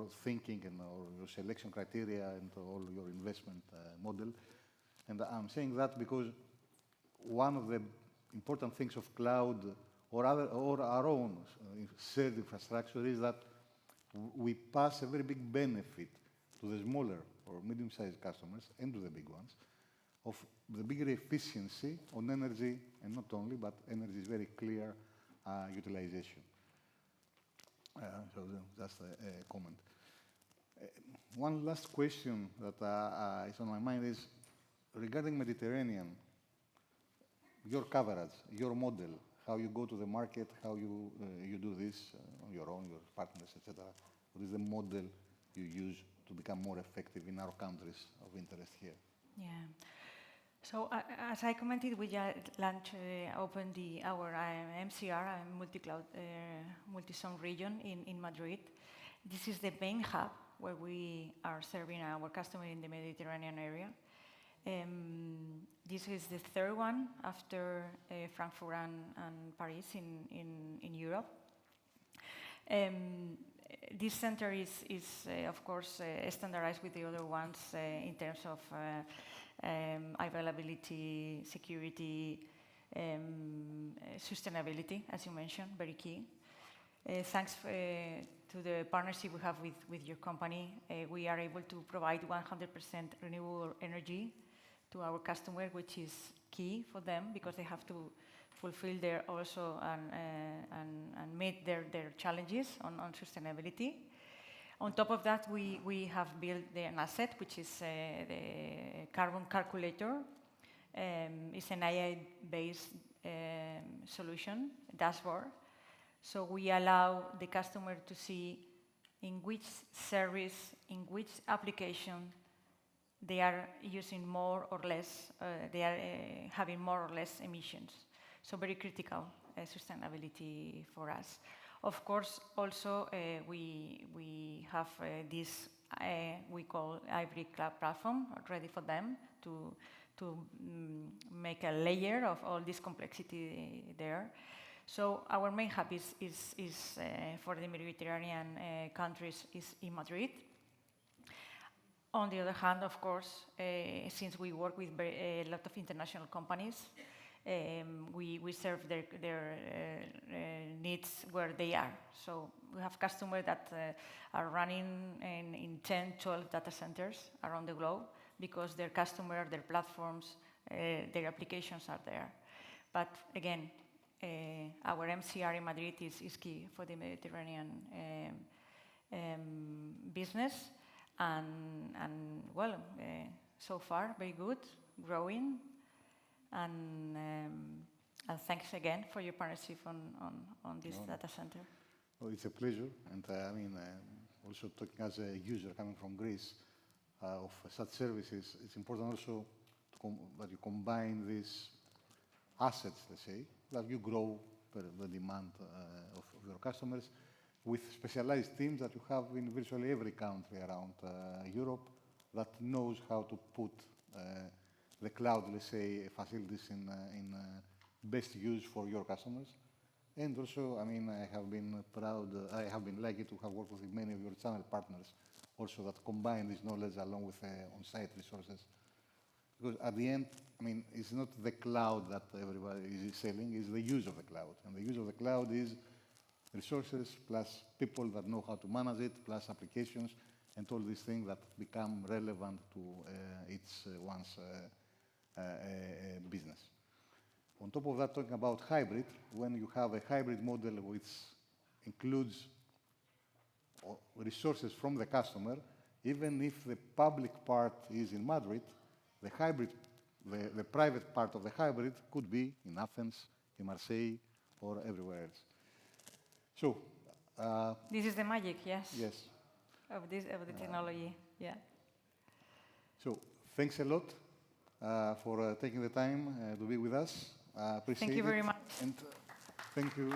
your thinking and or your selection criteria and all your investment model. And I'm saying that because one of the important things of cloud or our own shared infrastructure is that we pass a very big benefit to the smaller or medium-sized customers and to the big ones of the bigger efficiency on energy, and not only, but energy is very clear utilization. So just a comment. One last question that is on my mind is regarding Mediterranean, your coverage, your model, how you go to the market, how you do this on your own, your partners, etc. What is the model you use to become more effective in our countries of interest here? Yeah. So as I commented, we launched, opened our MCR, multi-cloud, multi-zone region in Madrid. This is the main hub where we are serving our customers in the Mediterranean area. This is the third one after Frankfurt and Paris in Europe. This center is of course, standardized with the other ones in terms of availability, security, sustainability, as you mentioned, very key. Thanks to the partnership we have with your company, we are able to provide 100% renewable energy to our customer, which is key for them because they have to fulfill their also and meet their challenges on sustainability. On top of that, we have built an asset, which is the carbon calculator. It's an AI-based solution, dashboard. So we allow the customer to see in which service, in which application they are using more or less, they are having more or less emissions. So very critical sustainability for us. Of course, also we have this we call hybrid cloud platform ready for them to make a layer of all this complexity there. So our main hub is for the Mediterranean countries is in Madrid. On the other hand, of course, since we work with a lot of international companies, we serve their needs where they are. So we have customers that are running in 10, 12 data centers around the globe because their customers, their platforms, their applications are there. But again, our MCR in Madrid is key for the Mediterranean business. And well, so far, very good, growing. And thanks again for your partnership on this data center. Well, it's a pleasure. And I mean, also talking as a user coming from Greece of such services, it's important also that you combine these assets, let's say, that you grow the demand of your customers with specialized teams that you have in virtually every country around Europe that knows how to put the cloud, let's say, facilities in best use for your customers. And also, I mean, I have been proud, I have been lucky to have worked with many of your channel partners also that combine this knowledge along with on-site resources. Because at the end, I mean, it's not the cloud that everybody is selling, it's the use of the cloud. And the use of the cloud is resources plus people that know how to manage it, plus applications, and all these things that become relevant to one's business. On top of that, talking about hybrid, when you have a hybrid model which includes resources from the customer, even if the public part is in Madrid, the hybrid, the private part of the hybrid could be in Athens, in Marseille, or everywhere else. So, this is the magic, yes. Yes. Of the technology, yeah. So, thanks a lot for taking the time to be with us. Appreciate it. Thank you very much. And thank you.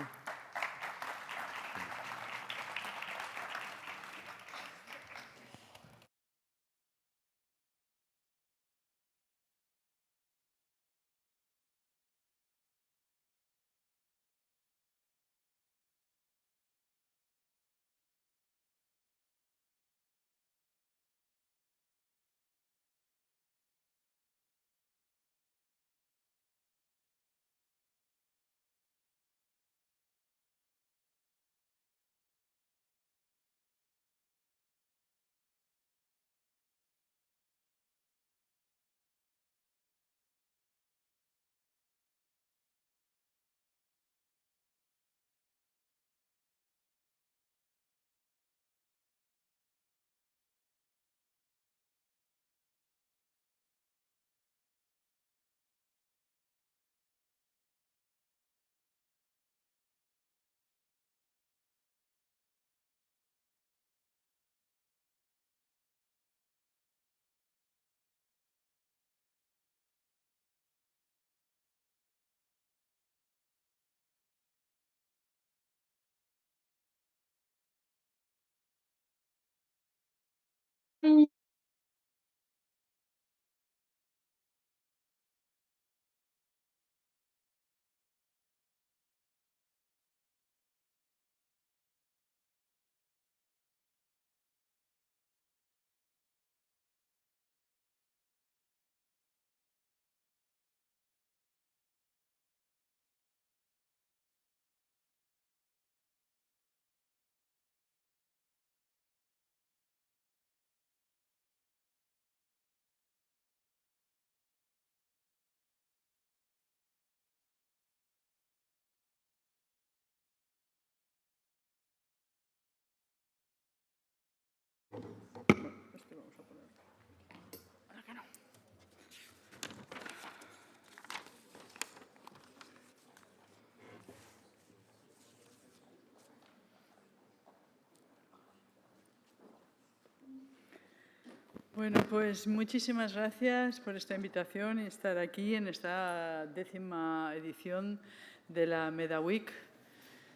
Bueno, pues muchísimas gracias por esta invitación y estar aquí en esta 10ª edición de la Medaweek.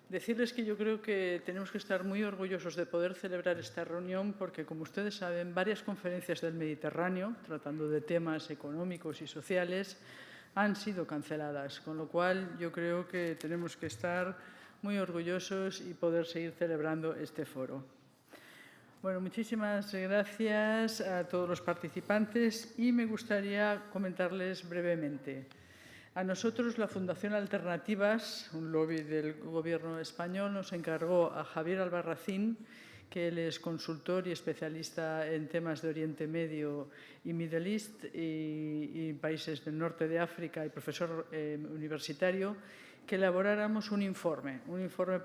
Decirles que yo creo que tenemos que estar muy orgullosos de poder celebrar esta reunión porque, como ustedes saben, varias conferencias del Mediterráneo, tratando de temas económicos y sociales, han sido canceladas, con lo cual yo creo que tenemos que estar muy orgullosos y poder seguir celebrando este foro. Bueno, muchísimas gracias a todos los participantes y me gustaría comentarles brevemente. A nosotros, la Fundación Alternativas, un lobby del Gobierno español, nos encargó a Javier Albarracín, que él es consultor y especialista en temas de Oriente Medio y Middle East y países del norte de África y profesor universitario, que elaboráramos un informe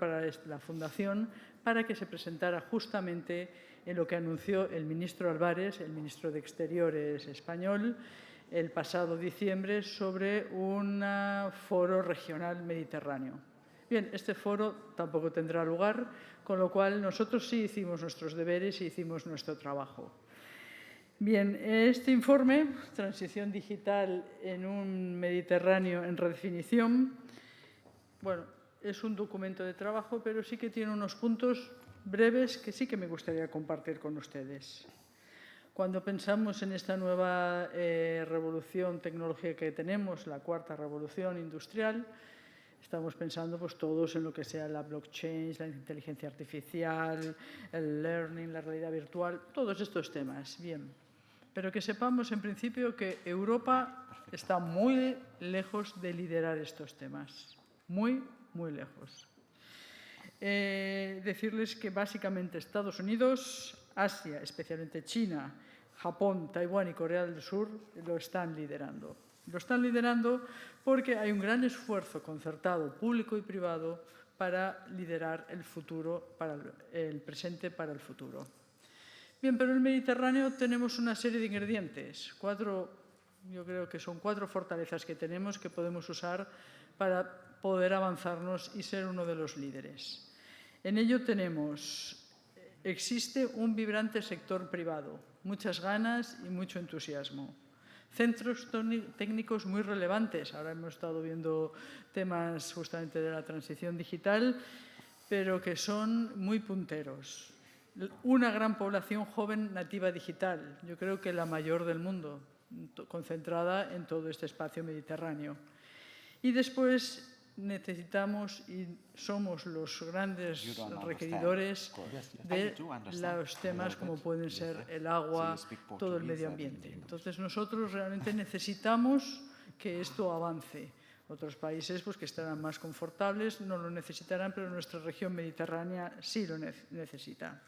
para la Fundación para que se presentara justamente en lo que anunció el ministro Álvarez, el ministro de Exteriores español, el pasado diciembre sobre un foro regional mediterráneo. Bien, este foro tampoco tendrá lugar, con lo cual nosotros sí hicimos nuestros deberes y hicimos nuestro trabajo. Bien, este informe, Transición Digital en un Mediterráneo en redefinición, bueno, es un documento de trabajo, pero sí que tiene unos puntos breves que sí que me gustaría compartir con ustedes. Cuando pensamos en esta nueva revolución tecnológica que tenemos, la 4ª revolución industrial, estamos pensando pues, todos en lo que sea la blockchain, la inteligencia artificial, el learning, la realidad virtual, todos estos temas. Bien, pero que sepamos en principio que Europa está muy lejos de liderar estos temas. Muy, muy lejos. Decirles que básicamente Estados Unidos, Asia, especialmente China, Japón, Taiwán y Corea del Sur lo están liderando. Lo están liderando porque hay un gran esfuerzo concertado, público y privado, para liderar el futuro, para el presente para el futuro. Bien, pero en el Mediterráneo tenemos una serie de ingredientes, yo creo que son 4 fortalezas que tenemos que podemos usar para poder avanzarnos y ser uno de los líderes. En ello existe un vibrante sector privado, muchas ganas y mucho entusiasmo. Centros técnicos muy relevantes. Ahora hemos estado viendo temas justamente de la transición digital, pero que son muy punteros. Una gran población joven nativa digital, yo creo que la mayor del mundo, concentrada en todo este espacio mediterráneo. Y después necesitamos y somos los grandes requeridores de los temas como pueden ser el agua, todo el medio ambiente. Entonces nosotros realmente necesitamos que esto avance. Otros países pues, que estarán más confortables no lo necesitarán, pero nuestra región mediterránea sí lo necesita.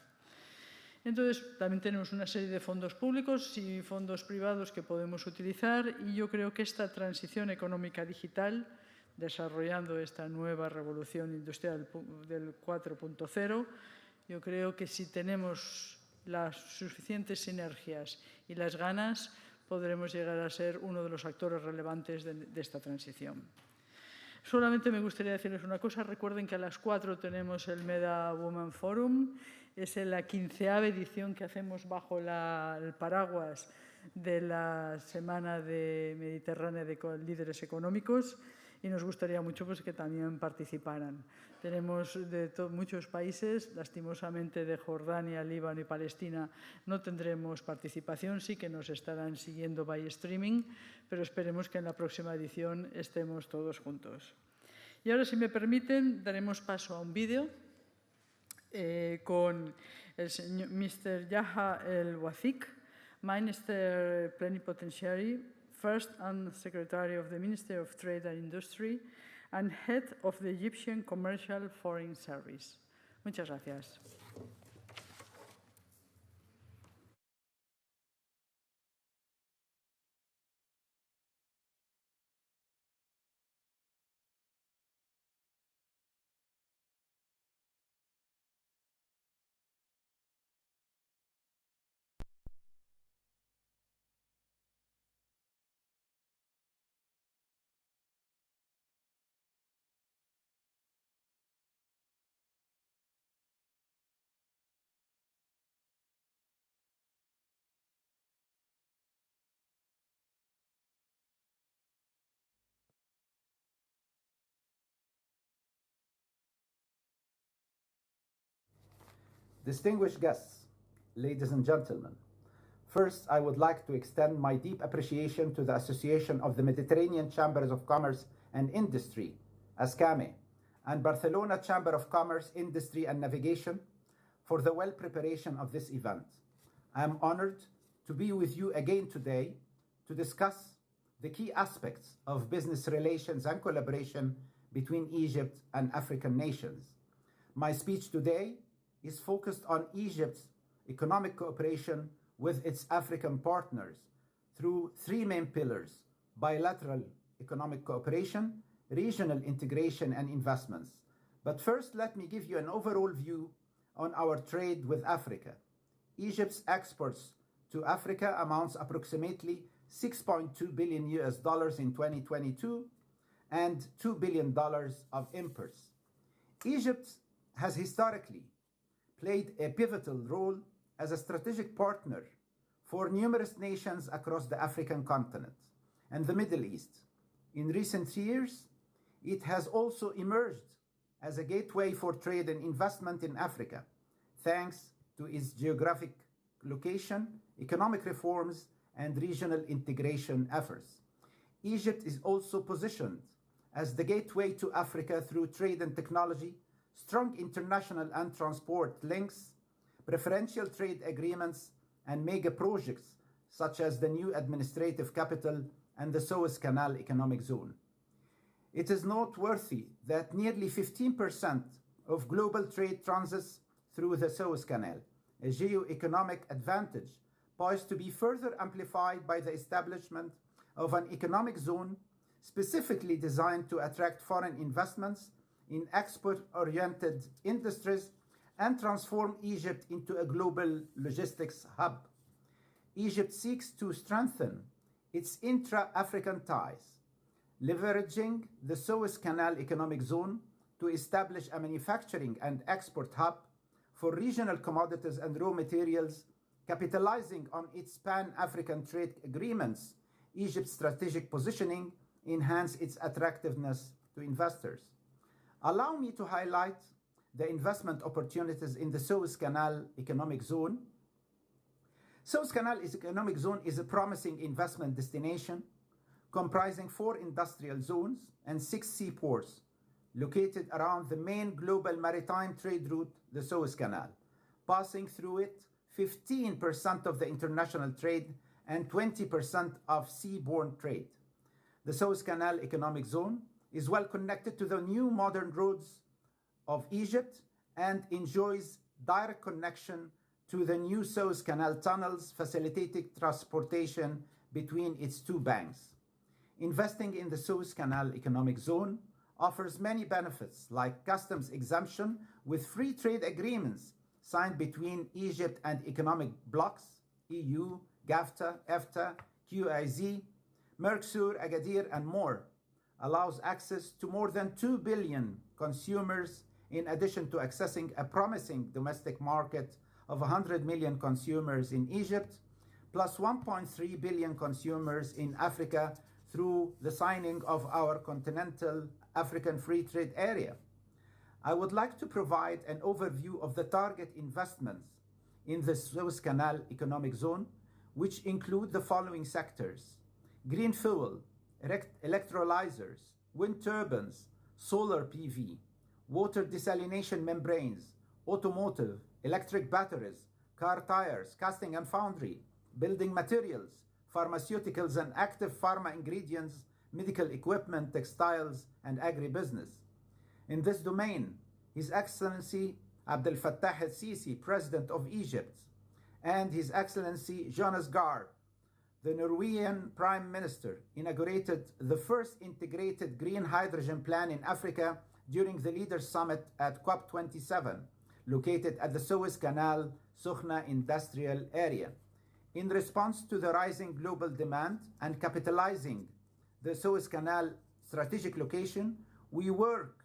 Entonces, también tenemos una serie de fondos públicos y fondos privados que podemos utilizar y yo creo que esta transición económica digital, desarrollando esta nueva revolución industrial del 4.0, yo creo que si tenemos las suficientes sinergias y las ganas, podremos llegar a ser uno de los actores relevantes de esta transición. Solamente me gustaría decirles una cosa. Recuerden que a las 4 tenemos el Meda Women Forum. Es la 15ª edición que hacemos bajo el paraguas de la Semana Mediterránea de Líderes Económicos. y nos gustaría mucho pues, que también participaran. Tenemos de muchos países, lastimosamente de Jordania, Líbano y Palestina no tendremos participación, sí que nos estarán siguiendo by streaming, pero esperemos que en la próxima edición estemos todos juntos. Y ahora, si me permiten, daremos paso a un vídeo con el señor Mr. Yaha El-Wathik, Minister Plenipotentiary, First and Secretary of the Ministry of Trade and Industry, and Head of the Egyptian Commercial Foreign Service. Muchas gracias. Distinguished guests, ladies and gentlemen, first I would like to extend my deep appreciation to the Association of the Mediterranean Chambers of Commerce and Industry, AfCTA, and Barcelona Chamber of Commerce, Industry and Navigation for the well preparation of this event. I am honored to be with you again today to discuss the key aspects of business relations and collaboration between Egypt and African nations. My speech today is focused on Egypt's economic cooperation with its African partners through three main pillars: bilateral economic cooperation, regional integration, and investments. But first, let me give you an overall view on our trade with Africa. Egypt's exports to Africa amounts approximately $6.2 billion in 2022 and $2 billion of imports. Egypt has historically played a pivotal role as a strategic partner for numerous nations across the African continent and the Middle East. In recent years, it has also emerged as a gateway for trade and investment in Africa, thanks to its geographic location, economic reforms, and regional integration efforts. Egypt is also positioned as the gateway to Africa through trade and technology, strong international and transport links, preferential trade agreements, and mega projects such as the new administrative capital and the Suez Canal Economic Zone. It is noteworthy that nearly 15% of global trade transits through the Suez Canal, a geo-economic advantage poised to be further amplified by the establishment of an economic zone specifically designed to attract foreign investments in export-oriented industries and transform Egypt into a global logistics hub. Egypt seeks to strengthen its intra-African ties, leveraging the Suez Canal Economic Zone to establish a manufacturing and export hub for regional commodities and raw materials, capitalizing on its pan-African trade agreements. Egypt's strategic positioning enhance its attractiveness to investors. Allow me to highlight the investment opportunities in the Suez Canal Economic Zone. Suez Canal Economic Zone is a promising investment destination comprising 4 industrial zones and 6 seaports located around the main global maritime trade route, the Suez Canal. Passing through it, 15% of the international trade and 20% of seaborne trade. The Suez Canal Economic Zone is well connected to the new modern roads of Egypt and enjoys direct connection to the new Suez Canal tunnels, facilitating transportation between its 2 banks. Investing in the Suez Canal Economic Zone offers many benefits like customs exemption with free trade agreements signed between Egypt and economic blocs, EU, GAFTA, AfCTA, QIZ, Mercosur, Agadir, and more, allows access to more than 2 billion consumers in addition to accessing a promising domestic market of 100 million consumers in Egypt, plus 1.3 billion consumers in Africa through the signing of our Continental African Free Trade Area. I would like to provide an overview of the target investments in the Suez Canal Economic Zone, which include the following sectors: green fuel, electrolyzers, wind turbines, solar PV, water desalination membranes, automotive, electric batteries, car tires, casting and foundry, building materials, pharmaceuticals and active pharma ingredients, medical equipment, textiles, and agribusiness. In this domain, His Excellency Abdel Fattah el-Sisi, President of Egypt, and His Excellency Jonas Gahr, the Norwegian Prime Minister, inaugurated the first integrated green hydrogen plan in Africa during the Leaders' Summit at COP27, located at the Suez Canal Sokhna Industrial Area. In response to the rising global demand and capitalizing the Suez Canal strategic location, we work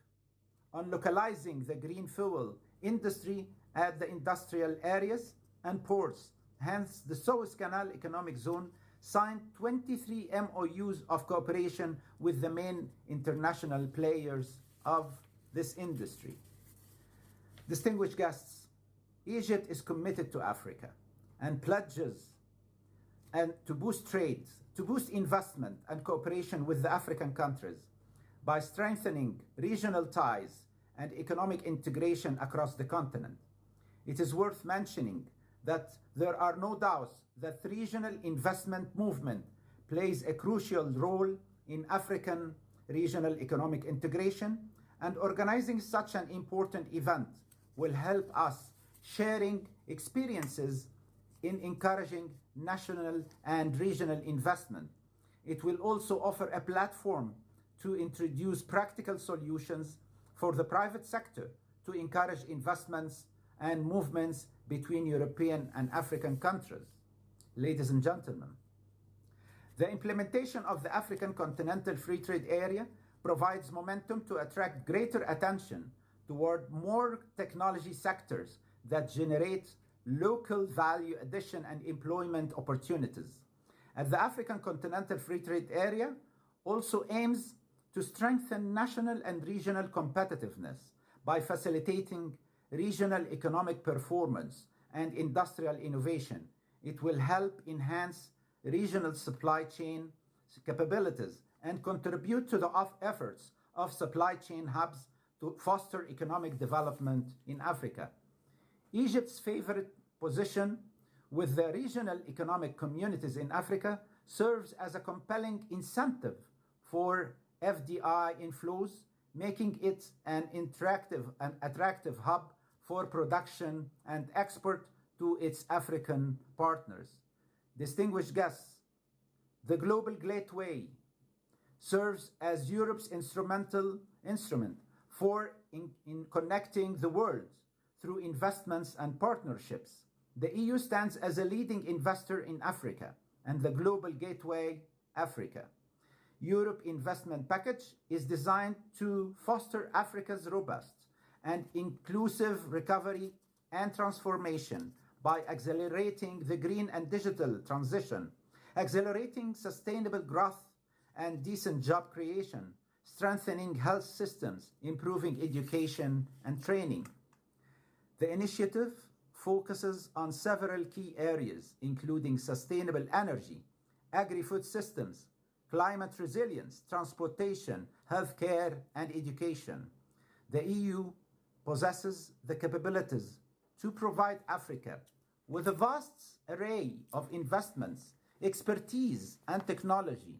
on localizing the green fuel industry at the industrial areas and ports. Hence, the Suez Canal Economic Zone signed 23 MOUs of cooperation with the main international players of this industry. Distinguished guests, Egypt is committed to Africa and pledges to boost trade, to boost investment and cooperation with the African countries by strengthening regional ties and economic integration across the continent. It is worth mentioning that there are no doubts that the regional investment movement plays a crucial role in African regional economic integration, and organizing such an important event will help us sharing experiences in encouraging national and regional investment. It will also offer a platform to introduce practical solutions for the private sector to encourage investments and movements between European and African countries. Ladies and gentlemen, the implementation of the African Continental Free Trade Area provides momentum to attract greater attention toward more technology sectors that generate local value addition and employment opportunities. And the African Continental Free Trade Area also aims to strengthen national and regional competitiveness by facilitating regional economic performance and industrial innovation. It will help enhance regional supply chain capabilities and contribute to the efforts of supply chain hubs to foster economic development in Africa. Egypt's favorite position with the regional economic communities in Africa serves as a compelling incentive for FDI inflows, making it an attractive hub for production and export to its African partners. Distinguished guests, the Global Gateway serves as Europe's instrument for in connecting the world through investments and partnerships. The EU stands as a leading investor in Africa and the Global Gateway Africa. Europe Investment Package is designed to foster Africa's robust and inclusive recovery and transformation by accelerating the green and digital transition, accelerating sustainable growth and decent job creation, strengthening health systems, improving education and training. The initiative focuses on several key areas, including sustainable energy, agri-food systems, climate resilience, transportation, healthcare, and education. The EU possesses the capabilities to provide Africa with a vast array of investments, expertise, and technology,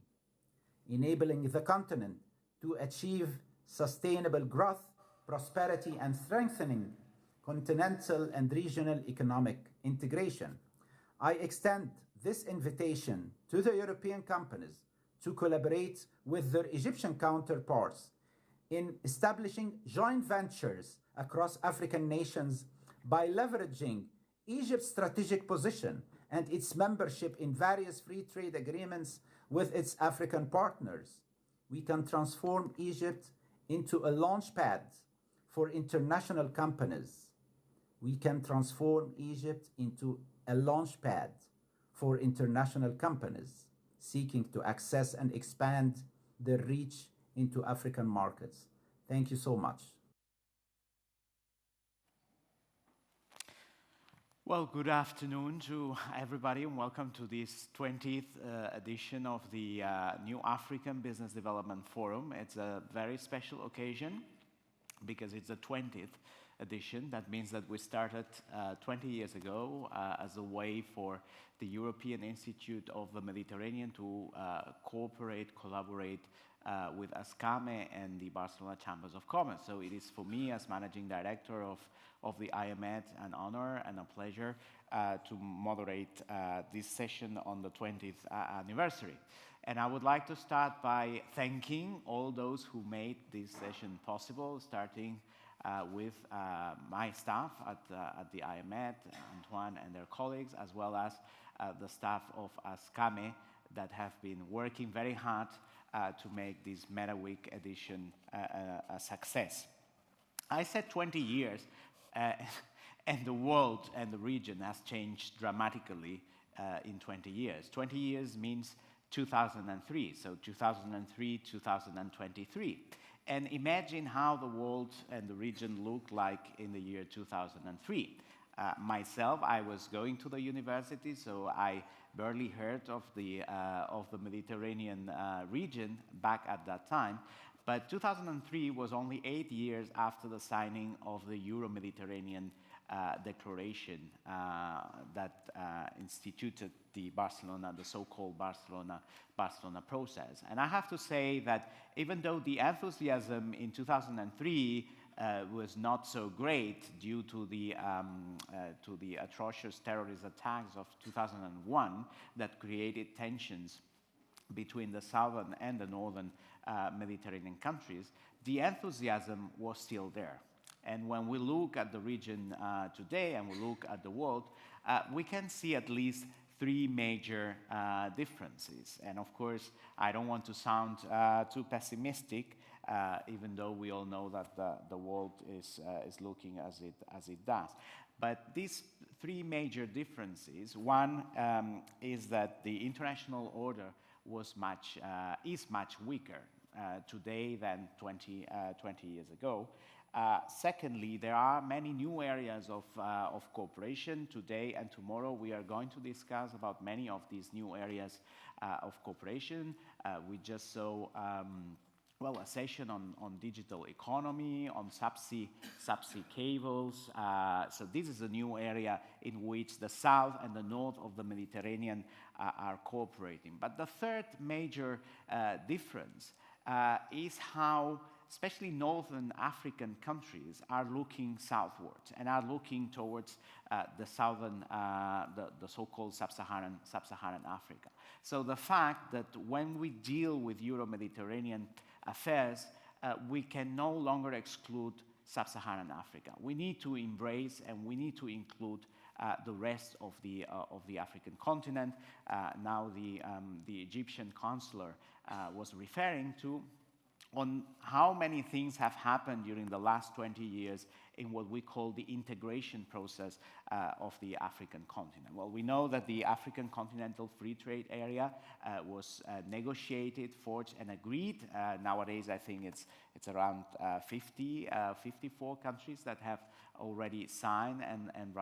enabling the continent to achieve sustainable growth, prosperity, and strengthening continental and regional economic integration. I extend this invitation to the European companies to collaborate with their Egyptian counterparts in establishing joint ventures across African nations by leveraging Egypt's strategic position and its membership in various free trade agreements with its African partners. We can transform Egypt into a launchpad for international companies. We can transform Egypt into a launchpad for international companies. seeking to access and expand their reach into African markets. Thank you so much. Well, good afternoon to everybody and welcome to this 20th edition of the New African Business Development Forum. It's a very special occasion because it's the 20th edition. That means that we started 20 years ago as a way for the European Institute of the Mediterranean to cooperate, collaborate with AfCTA and the Barcelona Chambers of Commerce. So it is for me as managing director of the IMED an honor and a pleasure to moderate this session on the 20th anniversary. And I would like to start by thanking all those who made this session possible, starting with my staff at the IMED, Antoine and their colleagues, as well as the staff of AfCTA that have been working very hard to make this Medaweek edition a success. I said 20 years, and the world and the region has changed dramatically in 20 years. 20 years means 2003, so 2003, 2023. And imagine how the world and the region looked like in the year 2003. Myself, I was going to the university, so I barely heard of the Mediterranean region back at that time. But 2003 was only 8 years after the signing of the Euro-Mediterranean Declaration that instituted the so-called Barcelona process. And I have to say that even though the enthusiasm in 2003 was not so great due to the atrocious terrorist attacks of 2001 that created tensions between the southern and the northern Mediterranean countries, the enthusiasm was still there. And when we look at the region today and we look at the world, we can see at least three major differences. And of course, I don't want to sound too pessimistic, even though we all know that the world is looking as it does. But these three major differences, one is that the international order is much weaker today than 20 years ago. Secondly, there are many new areas of cooperation. Today and tomorrow we are going to discuss about many of these new areas of cooperation. We just saw a session on digital economy, on subsea cables. So this is a new area in which the south and the north of the Mediterranean are cooperating. But the third major difference is how especially northern African countries are looking southwards and are looking towards the southern, the so-called sub-Saharan Africa. So the fact that when we deal with Euro-Mediterranean affairs, we can no longer exclude sub-Saharan Africa. We need to embrace and we need to include the rest of the African continent. Now the Egyptian consular was referring to on how many things have happened during the last 20 years in what we call the integration process of the African continent. Well, we know that the African Continental Free Trade Area was negotiated, forged, and agreed. Nowadays, I think it's around 54 countries that have already signed and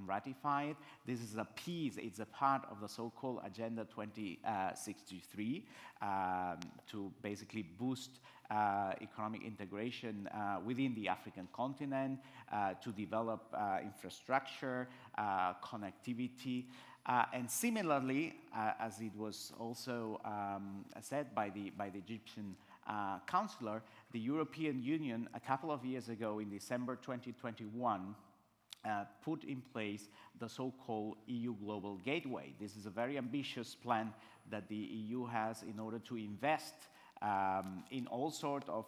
ratified. This is a piece, it's a part of the so-called Agenda 2063 to basically boost economic integration within the African continent, to develop infrastructure, connectivity, and similarly, as it was also said by the Egyptian counselor, the European Union a couple of years ago in December 2021 put in place the so-called EU Global Gateway. This is a very ambitious plan that the EU has in order to invest in all sorts of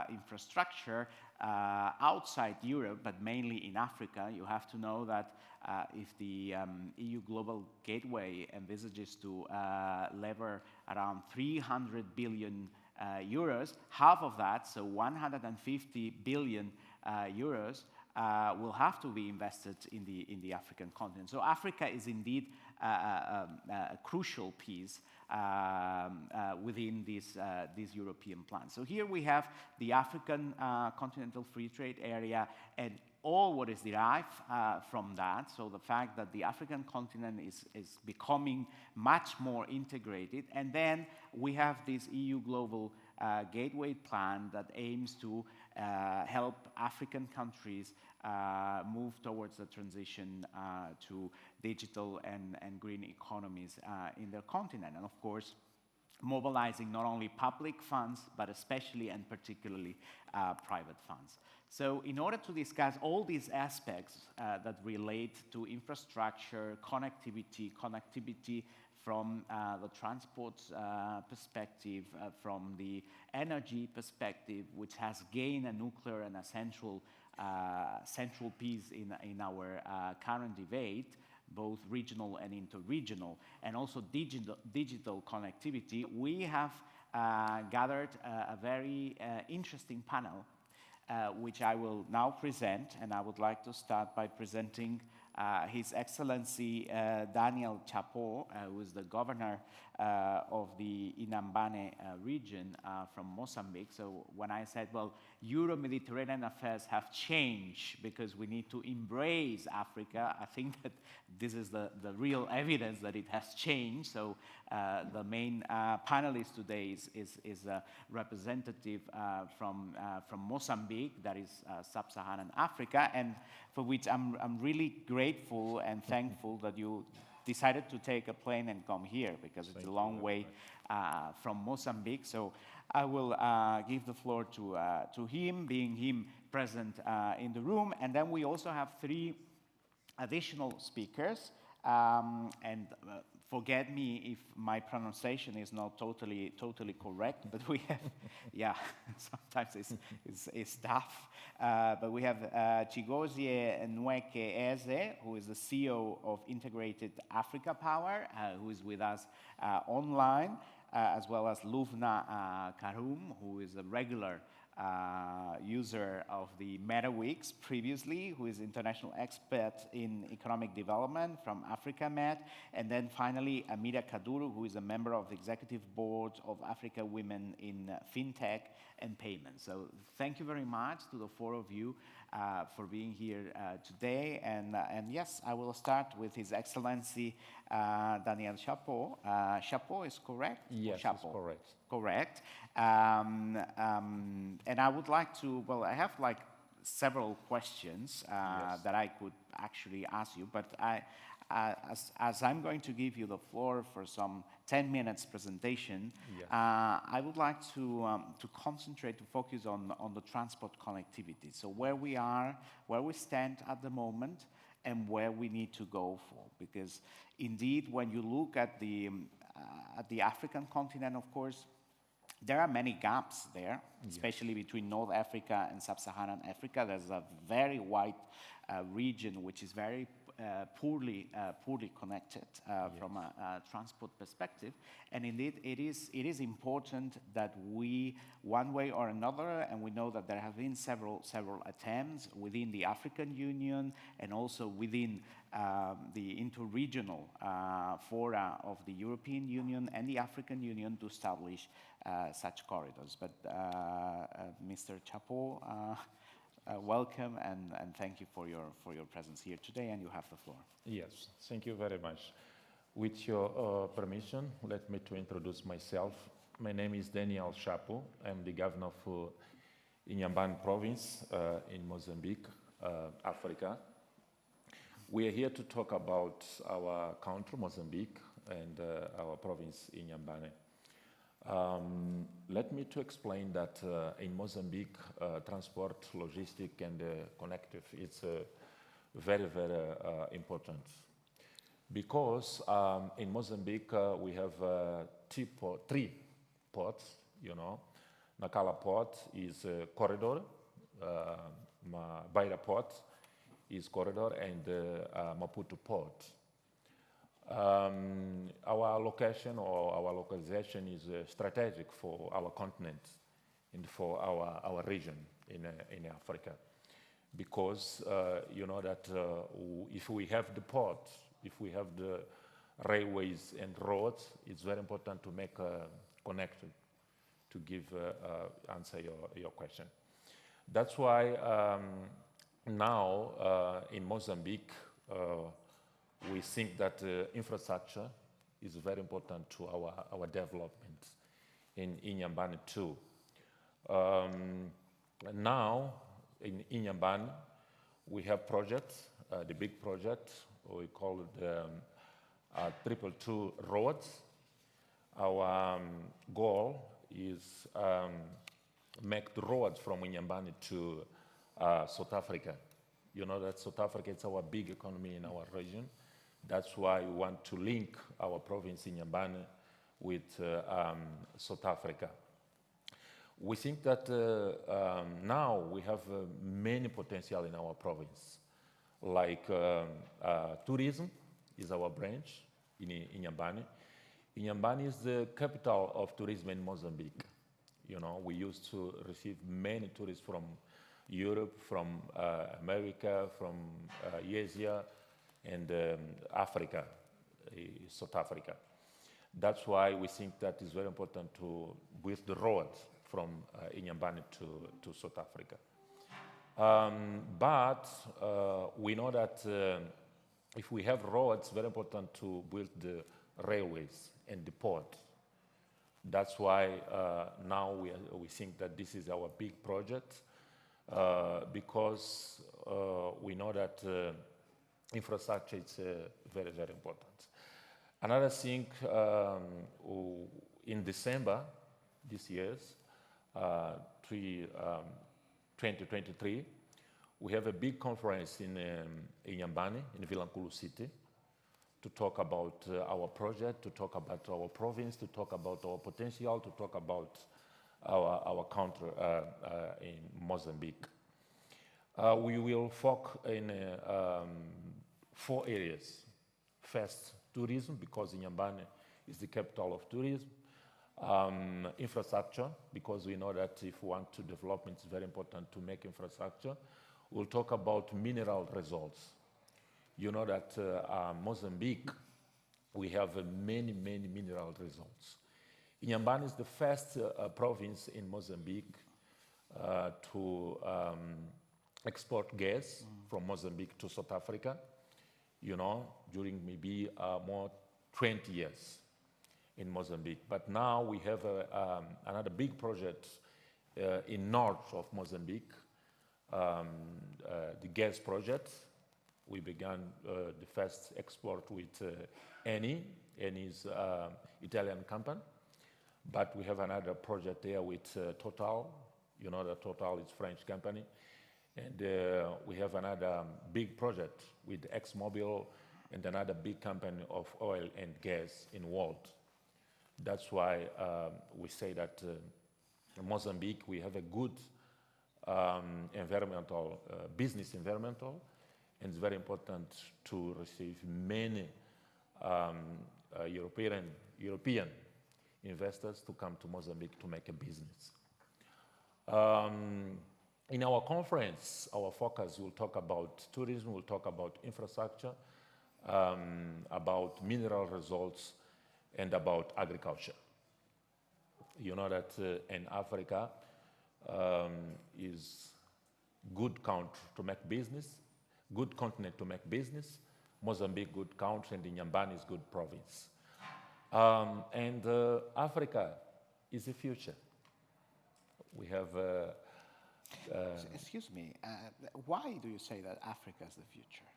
infrastructure outside Europe, but mainly in Africa. You have to know that if the EU Global Gateway envisages to lever around 300 billion euros, half of that, so 150 billion euros, will have to be invested in the African continent. So Africa is indeed a crucial piece within this European plan. So here we have the African Continental Free Trade Area and all what is derived from that. So the fact that the African continent is becoming much more integrated. And then we have this EU Global Gateway Plan that aims to help African countries move towards the transition to digital and green economies in their continent. And of course, mobilizing not only public funds, but especially and particularly private funds. So in order to discuss all these aspects that relate to infrastructure, connectivity from the transport perspective, from the energy perspective, which has gained a nuclear and a central piece in our current debate, both regional and interregional, and also digital connectivity, we have gathered a very interesting panel, which I will now present, and I would like to start by presenting His Excellency Daniel Chapo, who is the governor of the Inhambane region from Mozambique. So when I said, well, Euro-Mediterranean affairs have changed because we need to embrace Africa, I think that this is the real evidence that it has changed. So the main panelist today is a representative from Mozambique, that is sub-Saharan Africa, and for which I'm really grateful and thankful that you decided to take a plane and come here, because it's a long way from Mozambique. So I will give the floor to him, being him present in the room. And then we also have 3 additional speakers. And forget me if my pronunciation is not totally correct, but we have, yeah, sometimes it's tough. But we have Chigozie Nweke Eze, who is the CEO of Integrated Africa Power, who is with us online, as well as Luvna Karum, who is a regular user of the Medaweeks previously, who is international expert in economic development from AfricaMed, and then finally Amira Kaduru, who is a member of the executive board of Africa Women in FinTech and Payments. So thank you very much to the 4 of you for being here today. And yes, I will start with His Excellency Daniel Chapo. Chapo is correct? Yes, Chapo. it's correct. Correct. And I would like to, well, I have like several questions Yes. that I could actually ask you, but as I'm going to give you the floor for some 10 minutes presentation, Yes. I would like to concentrate, to focus on the transport connectivity. So where we are, where we stand at the moment, and where we need to go for. Because indeed, when you look at the African continent, of course, there are many gaps there, especially between North Africa and Sub-Saharan Africa. There's a very wide region which is very poorly connected from a transport perspective. And indeed, it is important that we, one way or another, and we know that there have been several attempts within the African Union and also within the interregional fora of the European Union and the African Union to establish such corridors. But Mr. Chapo, welcome and thank you for your presence here today, and you have the floor. Yes, thank you very much. With your permission, let me to introduce myself. My name is Daniel Chapo. I'm the governor of Inhambane province in Mozambique, Africa. We are here to talk about our country, Mozambique, and our province, Inhambane. Let me to explain that in Mozambique, transport, logistic, and connective, it's very, very important. Because in Mozambique, we have 3 ports, you know. Nacala Port is a corridor, Beira Port is corridor, and Maputo Port. Our location or our localization is strategic for our continent and for our region in Africa, because you know that if we have the port, if we have the railways and roads, it's very important to make a connection to give answer your question. That's why now in Mozambique, we think that infrastructure is very important to our development in Inhambane too. Now in Inhambane, we have projects, the big project, we call it 222 roads. Our goal is make the roads from Inhambane to South Africa. You know that South Africa is our big economy in our region. That's why we want to link our province Inhambane with South Africa. We think that now we have many potential in our province, like tourism is our branch in Inhambane. Inhambane is the capital of tourism in Mozambique. You know, we used to receive many tourists from Europe, from America, from Asia, and Africa, South Africa. That's why we think that it's very important to build the road from Inhambane to South Africa. But we know that if we have roads, it's very important to build the railways and the port. That's why now we think that this is our big project because we know that infrastructure is very, very important. Another thing, in December this year, 2023, we have a big conference in Inhambane, in Vilanculo City, to talk about our project, to talk about our province, to talk about our potential, to talk about our country in Mozambique. We will focus in 4 areas. First, tourism, because Inhambane is the capital of tourism. Infrastructure, because we know that if we want to develop, it's very important to make infrastructure. We'll talk about mineral results. You know that Mozambique, we have many, many mineral results. Inhambane is the first province in Mozambique to export gas from Mozambique to South Africa, you know, during maybe more 20 years in Mozambique. But now we have another big project in north of Mozambique, the gas project. We began the first export with Eni. Eni is Italian company. But we have another project there with Total. You know that Total is French company. And we have another big project with ExxonMobil and another big company of oil and gas in world. That's why we say that in Mozambique we have a good environmental, business environmental, and it's very important to receive many European investors to come to Mozambique to make a business. In our conference, our focus will talk about tourism, we'll talk about infrastructure, about mineral results, and about agriculture. You know that in Africa is good country to make business, good continent to make business, Mozambique good country, and Inhambane is good province. And Africa is the future. We have excuse me, why do you say that Africa is the future?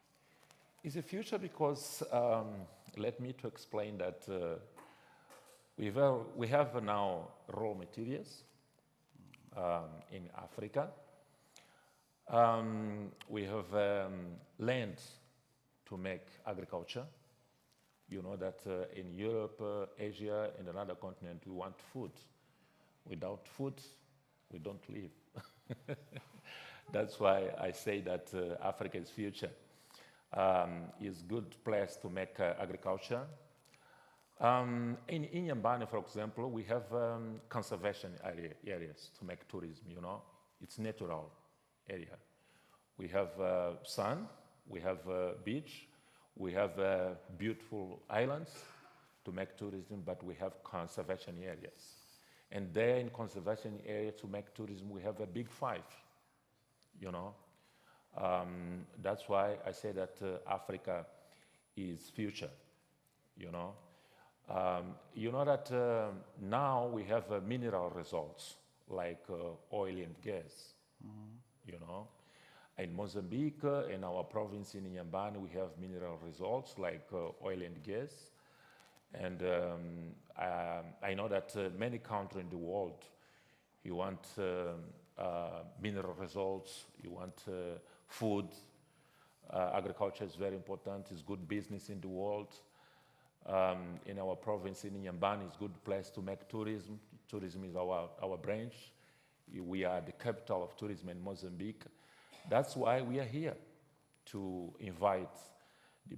It's the future because, let me to explain that we have now raw materials in Africa. We have land to make agriculture. You know that in Europe, Asia, and another continent, we want food. Without food, we don't live. That's why I say that Africa's future is good place to make agriculture. In Inhambane, for example, we have conservation areas to make tourism, you know. It's natural area. We have sun, we have beach, We have beautiful islands to make tourism, but we have conservation areas. And there in conservation area to make tourism, we have a big five, you know. That's why I say that Africa is future, you know. You know that now we have mineral results like oil and gas, you know. In Mozambique, in our province in Inhambane, we have mineral results like oil and gas. And I know that many countries in the world, you want mineral results, you want food. Agriculture is very important, it's good business in the world. In our province in Inhambane, it's a good place to make tourism. Tourism is our branch. We are the capital of tourism in Mozambique. That's why we are here, to invite the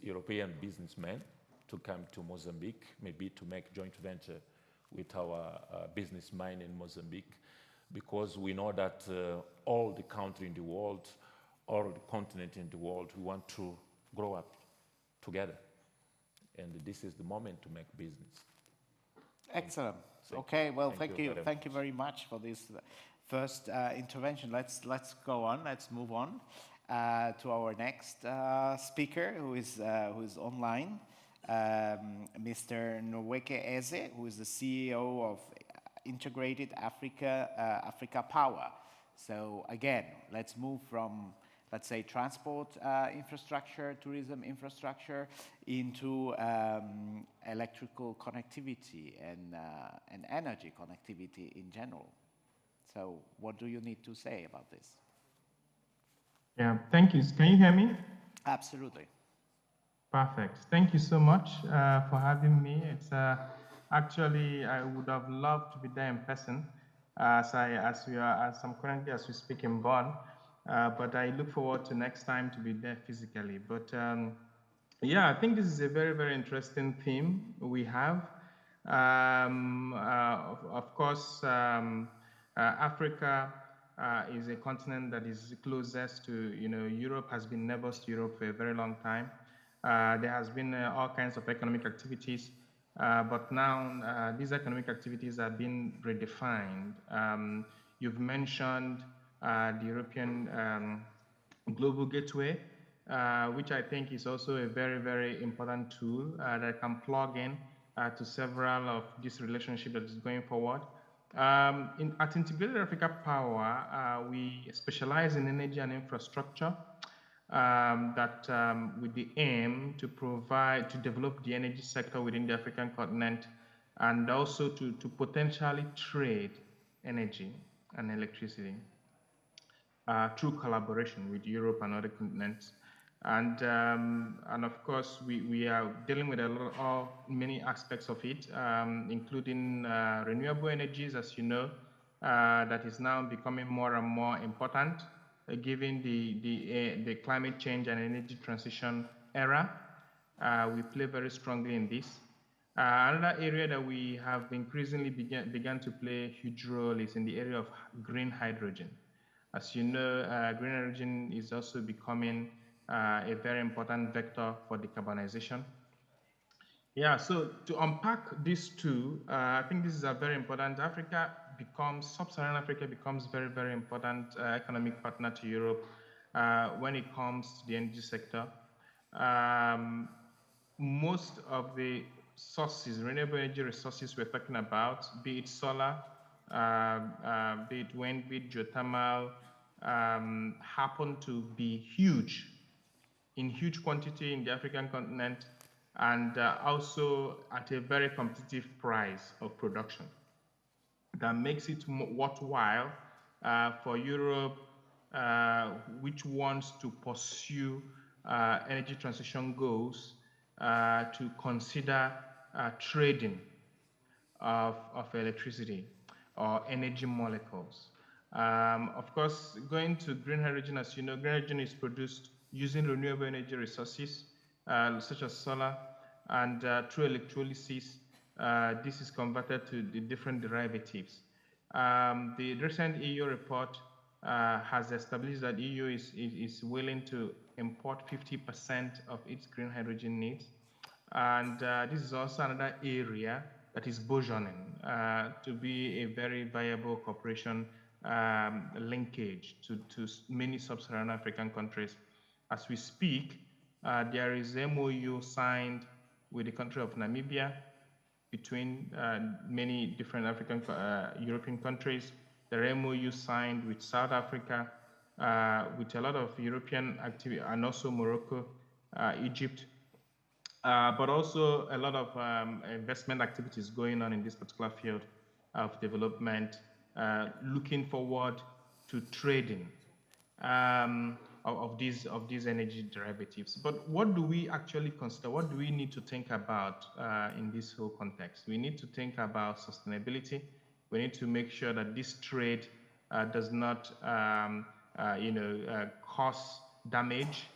European businessmen to come to Mozambique, maybe to make joint venture with our businessmen in Mozambique, because we know that all the countries in the world, all the continent in the world, we want to grow up together. And this is the moment to make business. Excellent. Okay, well, thank you very very much for this first intervention. Let's go on. Let's move on to our next speaker, who is online, Mr. Nweke Eze, who is the CEO of Integrated Africa Power. So again, let's move from, let's say, transport infrastructure, tourism infrastructure, into electrical connectivity and energy connectivity in general. So what do you need to say about this? Yeah, thank you. Can you hear me? Absolutely. Perfect. Thank you so much for having me. It's actually, I would have loved to be there in person as I'm currently, as we speak, in Bonn. But I look forward to next time to be there physically. But yeah, I think this is a very, very interesting theme we have. Of course, Africa is a continent that is closest to, Europe, has been neighbors to Europe for a very long time. There has been all kinds of economic activities, but now these economic activities are being redefined. You've mentioned the European Global Gateway, which I think is also a very, very important tool that can plug in to several of this relationship that is going forward. At Integrated Africa Power, we specialize in energy and infrastructure with the aim to develop the energy sector within the African continent, and also to potentially trade energy and electricity through collaboration with Europe and other continents. And of course, we are dealing with many aspects of it, including renewable energies, as you know, that is now becoming more and more important, given the climate change and energy transition era. We play very strongly in this. Another area that we have increasingly began to play a huge role is in the area of green hydrogen. As you know, green hydrogen is also becoming a very important vector for decarbonization. Yeah, so to unpack these two, I think this is a very important. Sub-Saharan Africa becomes very, very important economic partner to Europe when it comes to the energy sector. Most of the sources, renewable energy resources we're talking about, be it solar, be it wind, be it geothermal, happen to be huge, in huge quantity in the African continent, and also at a very competitive price of production. That makes it worthwhile for Europe, which wants to pursue energy transition goals, to consider trading of electricity or energy molecules. Of course, going to green hydrogen, as you know, green hydrogen is produced using renewable energy resources, such as solar, and through electrolysis, this is converted to the different derivatives. The recent EU report has established that EU is willing to import 50% of its green hydrogen needs. And this is also another area that is burgeoning to be a very viable cooperation linkage to many sub-Saharan African countries. As we speak, there is MOU signed with the country of Namibia between many different African, European countries. There are MOU signed with South Africa, with a lot of European activity, and also Morocco, Egypt, but also a lot of investment activities going on in this particular field of development, looking forward to trading of these energy derivatives. But what do we actually consider? What do we need to think about in this whole context? We need to think about sustainability. We need to make sure that this trade does not, cause damage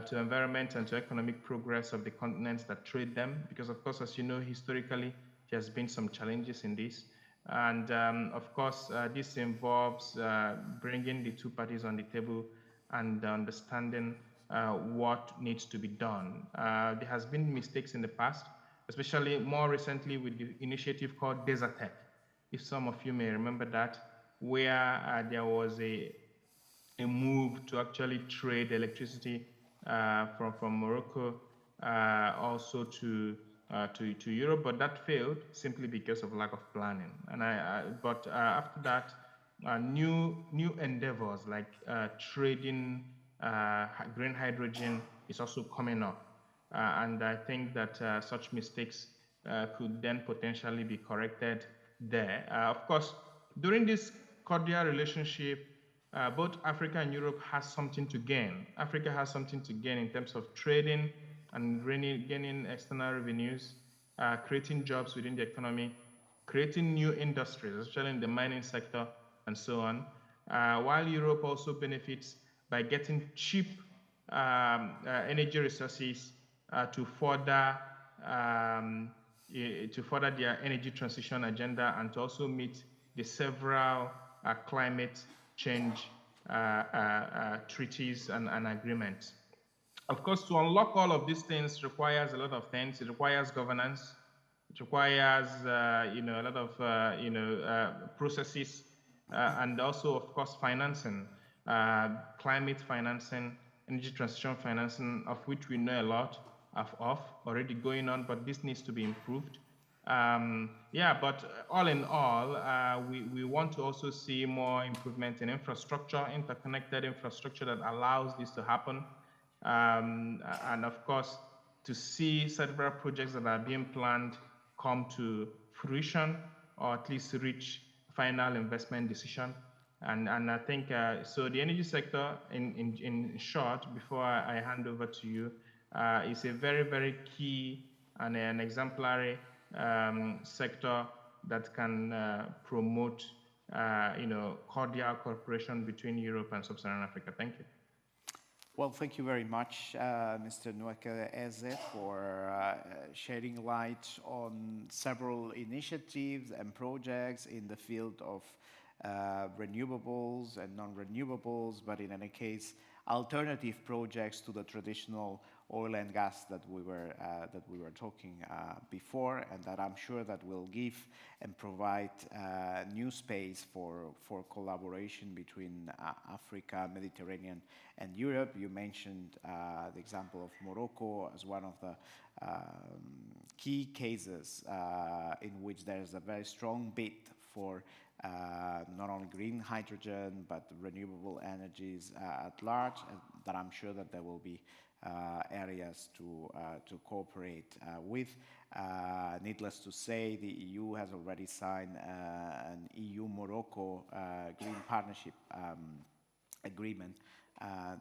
to environment and to economic progress of the continents that trade them. Because of course, as you know, historically, there has been some challenges in this. And of course, this involves bringing the two parties on the table and understanding what needs to be done. There has been mistakes in the past, especially more recently with the initiative called Desertec. If some of you may remember that, where there was a move to actually trade electricity from Morocco also to Europe, but that failed simply because of lack of planning. And but after that, new endeavors like trading green hydrogen is also coming up, and I think that such mistakes could then potentially be corrected there. Of course, during this cordial relationship, both Africa and Europe has something to gain. Africa has something to gain in terms of trading and gaining external revenues, creating jobs within the economy, creating new industries, especially in the mining sector and so on, while Europe also benefits by getting cheap energy resources to further their energy transition agenda and to also meet the several climate change treaties and agreements. Of course, to unlock all of these things requires a lot of things. It requires governance. It requires, a lot of, processes, and also, of course, financing, climate financing, energy transition financing, of which we know a lot of already going on, but this needs to be improved. But all in all, we want to also see more improvement in infrastructure, interconnected infrastructure that allows this to happen. And of course, to see several projects that are being planned come to fruition, or at least reach final investment decision. And I think, so the energy sector, in short, before I hand over to you, is a very, very key and an exemplary sector that can promote, cordial cooperation between Europe and Sub-Saharan Africa. Thank you. Well, thank you very much, Mr. Nweke Eze, for shedding light on several initiatives and projects in the field of renewables and non-renewables, but in any case, alternative projects to the traditional oil and gas that we were talking before, and that I'm sure that will give and provide new space for collaboration between Africa, Mediterranean, and Europe. You mentioned the example of Morocco as one of the key cases in which there is a very strong bid for not only green hydrogen but renewable energies at large, and that I'm sure that there will be areas to cooperate with. Needless to say, the EU has already signed an EU-Morocco Green Partnership Agreement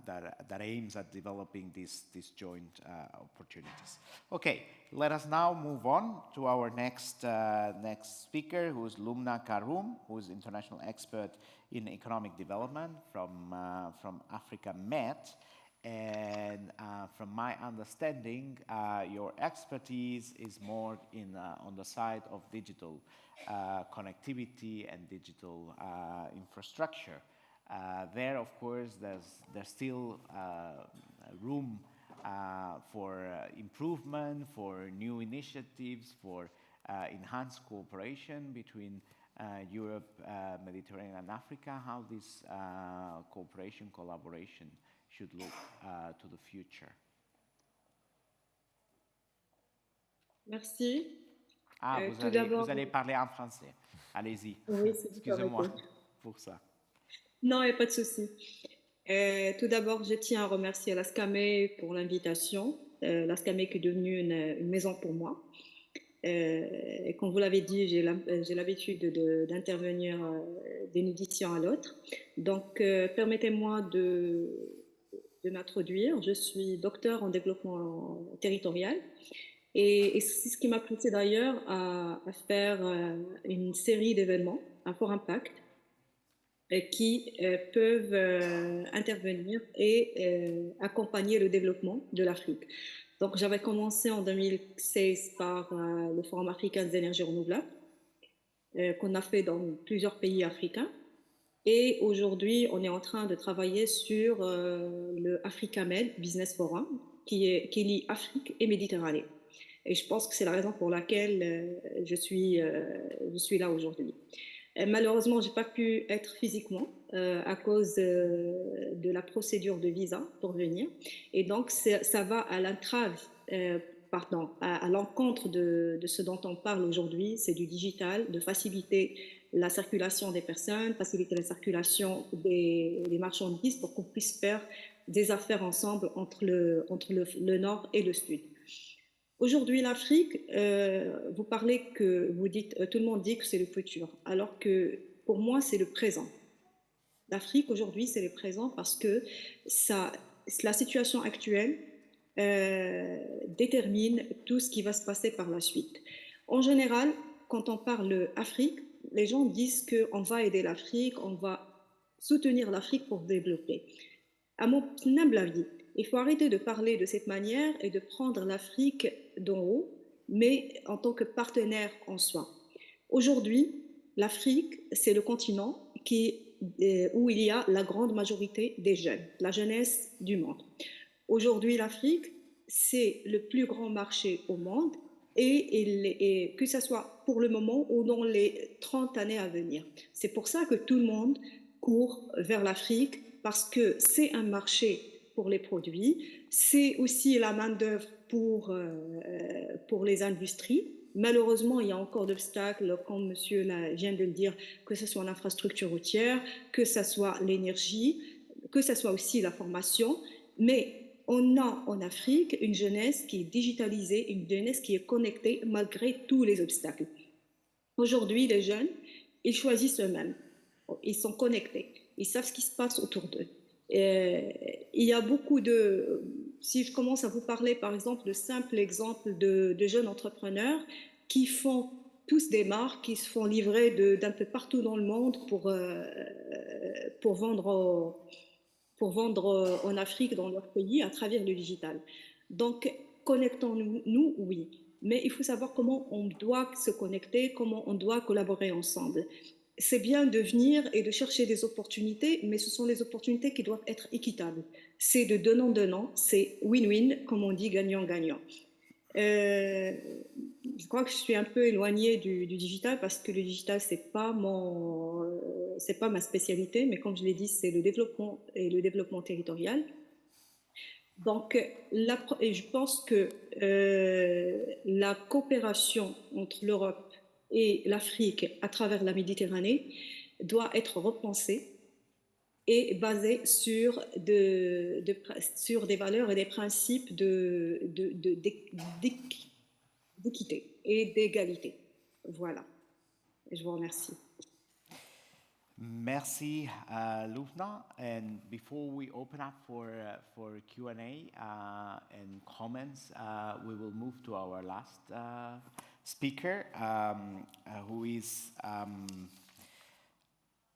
that aims at developing these joint opportunities. Okay, let us now move on to our next speaker, who is Lumna Karum, who is international expert in economic development from Africa Med. And from my understanding, your expertise is more on the side of digital connectivity and digital infrastructure. There, of course, there's still room for improvement, for new initiatives, for enhanced cooperation between Europe, Mediterranean, and Africa, how this cooperation, collaboration should look to the future. Merci. Ah, vous allez parler en français. Allez-y. Oui, c'est Excusez-moi pour ça. Non, il n'y a pas de souci. Tout d'abord, je tiens à remercier l'AfCTA pour l'invitation. L'AfCTA qui est devenue une maison pour moi. Et comme vous l'avez dit, j'ai l'habitude d'intervenir d'une édition à l'autre. Donc, permettez-moi de m'introduire. Je suis docteur en développement territorial. Et c'est ce qui m'a poussé d'ailleurs à faire une série d'événements à fort impact qui peuvent intervenir et accompagner le développement de l'Afrique. Donc, j'avais commencé en 2016 par le Forum africain des énergies renouvelables qu'on a fait dans plusieurs pays africains. Et aujourd'hui, on est en train de travailler sur le Africa Med Business Forum qui lie Afrique et Méditerranée. Et je pense que c'est la raison pour laquelle je suis là aujourd'hui. Malheureusement, je n'ai pas pu être physiquement à cause de la procédure de visa pour venir. Et donc, ça va à l'entrave, à l'encontre de ce dont on parle aujourd'hui, c'est du digital, de faciliter la circulation des personnes, faciliter la circulation des marchandises pour qu'on puisse faire des affaires ensemble entre le nord et le sud. Aujourd'hui, l'Afrique, vous dites, tout le monde dit que c'est le futur, alors que pour moi, c'est le présent. L'Afrique, aujourd'hui, c'est le présent parce que la situation actuelle détermine tout ce qui va se passer par la suite. En général, quand on parle Afrique, les gens disent qu'on va aider l'Afrique, on va soutenir l'Afrique pour développer. À mon humble avis, il faut arrêter de parler de cette manière et de prendre l'Afrique d'en haut, mais en tant que partenaire en soi. Aujourd'hui, l'Afrique, c'est le continent où il y a la grande majorité des jeunes, la jeunesse du monde. Aujourd'hui, l'Afrique, c'est le plus grand marché au monde et que ce soit pour le moment ou dans les 30 années à venir. C'est pour ça que tout le monde court vers l'Afrique parce que c'est un marché pour les produits, c'est aussi la main-d'œuvre pour les industries. Malheureusement, il y a encore d'obstacles, comme monsieur vient de le dire, que ce soit l'infrastructure routière, que ce soit l'énergie, que ce soit aussi la formation. Mais on a en Afrique une jeunesse qui est digitalisée, une jeunesse qui est connectée malgré tous les obstacles. Aujourd'hui, les jeunes, ils choisissent eux-mêmes. Ils sont connectés. Ils savent ce qui se passe autour d'eux. Il y a beaucoup de... Si je commence à vous parler, par exemple, de simples exemples de jeunes entrepreneurs qui font tous des marques, qui se font livrer d'un peu partout dans le monde pour vendre en Afrique, dans leur pays, à travers le digital. Donc, connectons-nous, oui. Mais il faut savoir comment on doit se connecter, comment on doit collaborer ensemble. C'est bien de venir et de chercher des opportunités, mais ce sont des opportunités qui doivent être équitables. C'est de donnant-donnant, c'est win-win, comme on dit, gagnant-gagnant. Je crois que je suis un peu éloignée du digital parce que le digital, c'est pas ma spécialité, mais comme je l'ai dit, c'est le développement et le développement territorial. Donc, je pense que la coopération entre l'Europe et l'Afrique à travers la Méditerranée doit être repensée et basée sur des valeurs et des principes d'équité et d'égalité. Voilà. Je vous remercie. Merci, Lubna. And before we open up for Q&A and comments, we will move to our last speaker, who is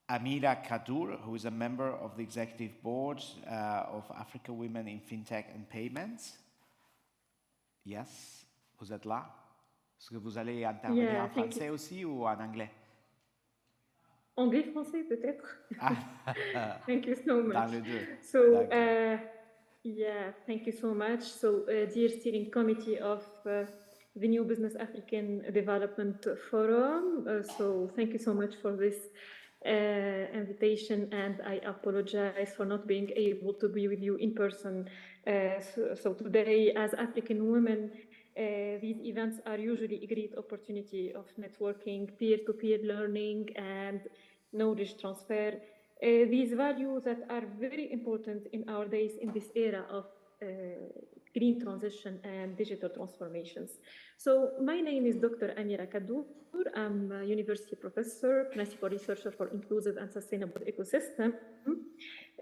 Amira Kadur, who is a member of the executive board of Africa Women in FinTech and Payments. Yes, vous êtes là? Est-ce que vous allez intervenir en français aussi ou en anglais? Anglais-français peut-être. Ah. Thank you so much. Dans les deux. So, Yeah, thank you so much. So, dear steering committee of the New Business African Development Forum, so thank you so much for this invitation, and I apologize for not being able to be with you in person. So today, as African women, these events are usually a great opportunity of networking, peer-to-peer learning, and knowledge transfer. These values that are very important in our days in this era of green transition and digital transformations. So my name is Dr. Amira Kadour. I'm a university professor, principal researcher for inclusive and sustainable ecosystem,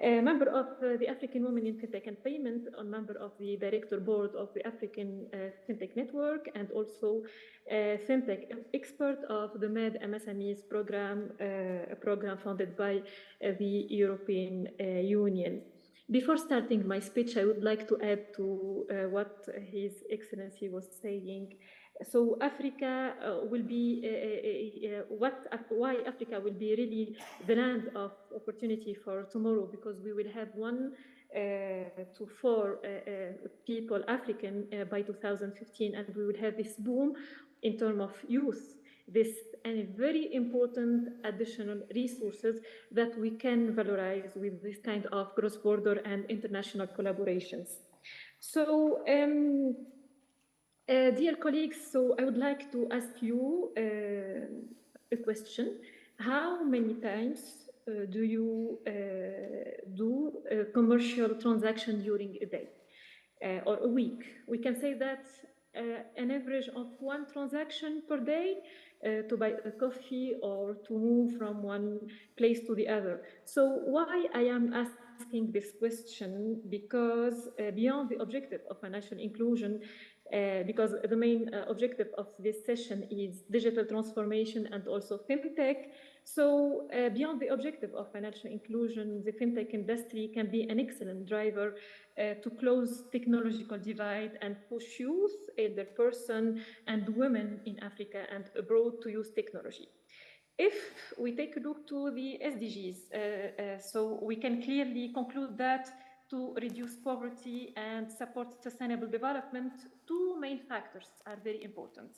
a member of the African Women in Fintech and Payment, a member of the director board of the African Fintech Network, and also a Fintech expert of the MSMEs program, a program funded by the European Union. Before starting my speech, I would like to add to what His Excellency was saying. So Africa will be why Africa will be really the land of opportunity for tomorrow, because we will have 1 to 4 people African by 2015, and we will have this boom in terms of youth. This and very important additional resources that we can valorize with this kind of cross-border and international collaborations. So, dear colleagues, so I would like to ask you a question. How many times do you do a commercial transaction during a day or a week? We can say that an average of 1 transaction per day to buy a coffee or to move from one place to the other. So why I am asking this question? Because beyond the objective of financial inclusion, because the main objective of this session is digital transformation and also fintech. So beyond the objective of financial inclusion, the fintech industry can be an excellent driver to close technological divide and push youth, elder person, and women in Africa and abroad to use technology. If we take a look to the SDGs, so we can clearly conclude that to reduce poverty and support sustainable development, 2 main factors are very important.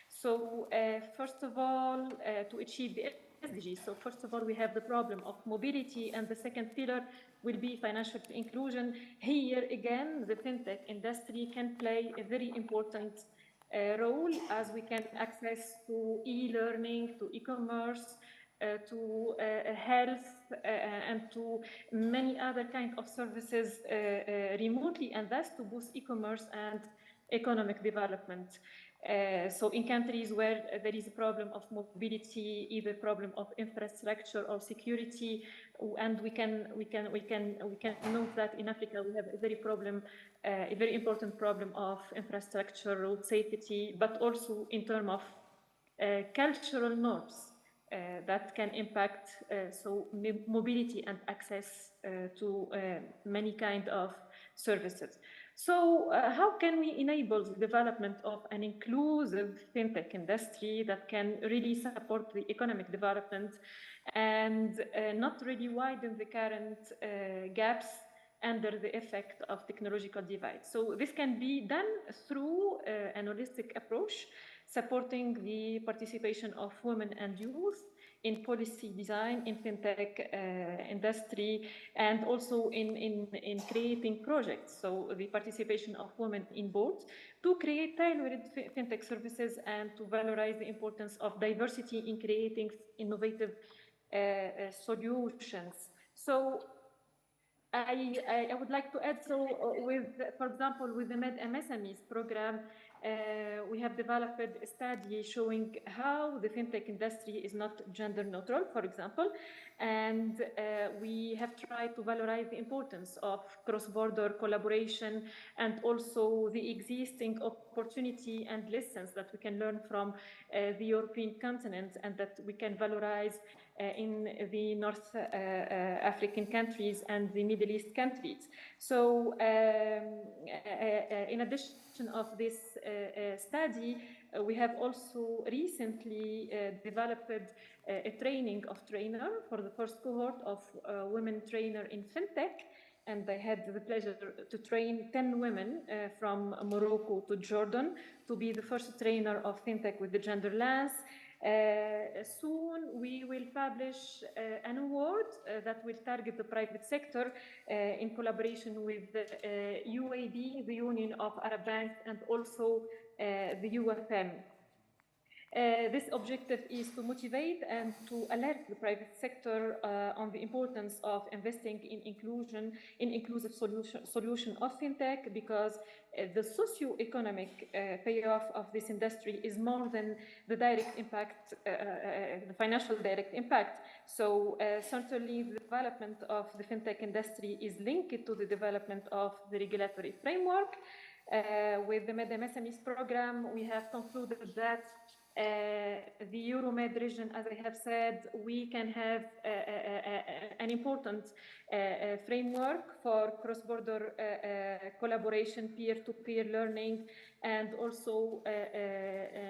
So first of all, to achieve the SDGs. So first of all, we have the problem of mobility, and the second pillar will be financial inclusion. Here again, the fintech industry can play a very important role, as we can access to e-learning, to e-commerce, to health, and to many other kind of services remotely, and thus to boost e-commerce and economic development. So in countries where there is a problem of mobility, either problem of infrastructure or security, and we can note that in Africa we have a very important problem of infrastructure, road safety, but also in terms of cultural norms that can impact so mobility and access to many kind of services. So how can we enable the development of an inclusive fintech industry that can really support the economic development and not really widen the current gaps under the effect of technological divide? So this can be done through an holistic approach, supporting the participation of women and youth in policy design, in fintech industry, and also in creating projects. So the participation of women in boards to create tailored fintech services and to valorize the importance of diversity in creating innovative solutions. So I would like to add, so for example, with the MSMEs program, we have developed a study showing how the fintech industry is not gender neutral, for example, and we have tried to valorize the importance of cross-border collaboration and also the existing opportunity and lessons that we can learn from the European continent and that we can valorize in the North African countries and the Middle East countries. So in addition of this study, we have also recently developed a training of trainer for the first cohort of women trainer in fintech. and I had the pleasure to train 10 women from Morocco to Jordan to be the first trainer of fintech with the gender lens. Soon we will publish an award that will target the private sector in collaboration with the UAB, the Union of Arab Banks, and also the UFM. This objective is to motivate and to alert the private sector on the importance of investing in inclusive solution of fintech, because the socio-economic payoff of this industry is more than the direct impact, the financial direct impact. So certainly the development of the fintech industry is linked to the development of the regulatory framework. With the MedMSMEs program, we have concluded that the Euromed region, as I have said, we can have an important framework for cross-border collaboration, peer-to-peer learning, and also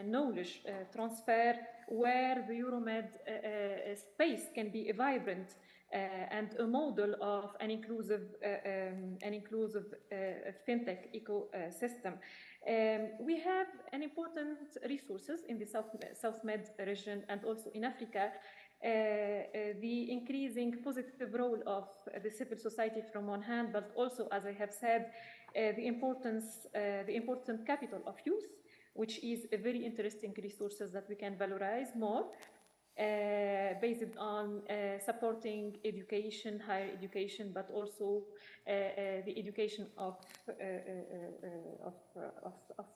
knowledge transfer, where the Euromed space can be vibrant and a model of an inclusive fintech ecosystem. We have an important resources in the South Med region and also in Africa. The increasing positive role of the civil society from one hand, but also, as I have said, the important capital of youth, which is a very interesting resources that we can valorize more. Based on supporting education, higher education, but also the education of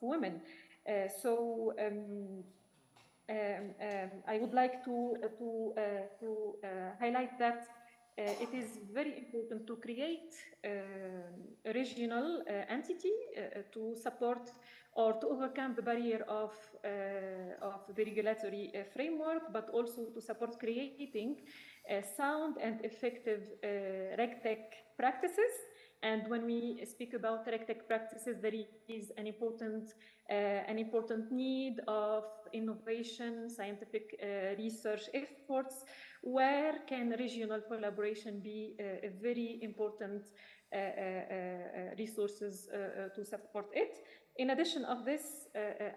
women. So I would like to highlight that it is very important to create a regional entity to support or to overcome the barrier of the regulatory framework, but also to support creating sound and effective RegTech practices. And when we speak about RegTech practices, there is an important need of innovation, scientific research efforts, where can regional collaboration be a very important resources to support it. In addition of this,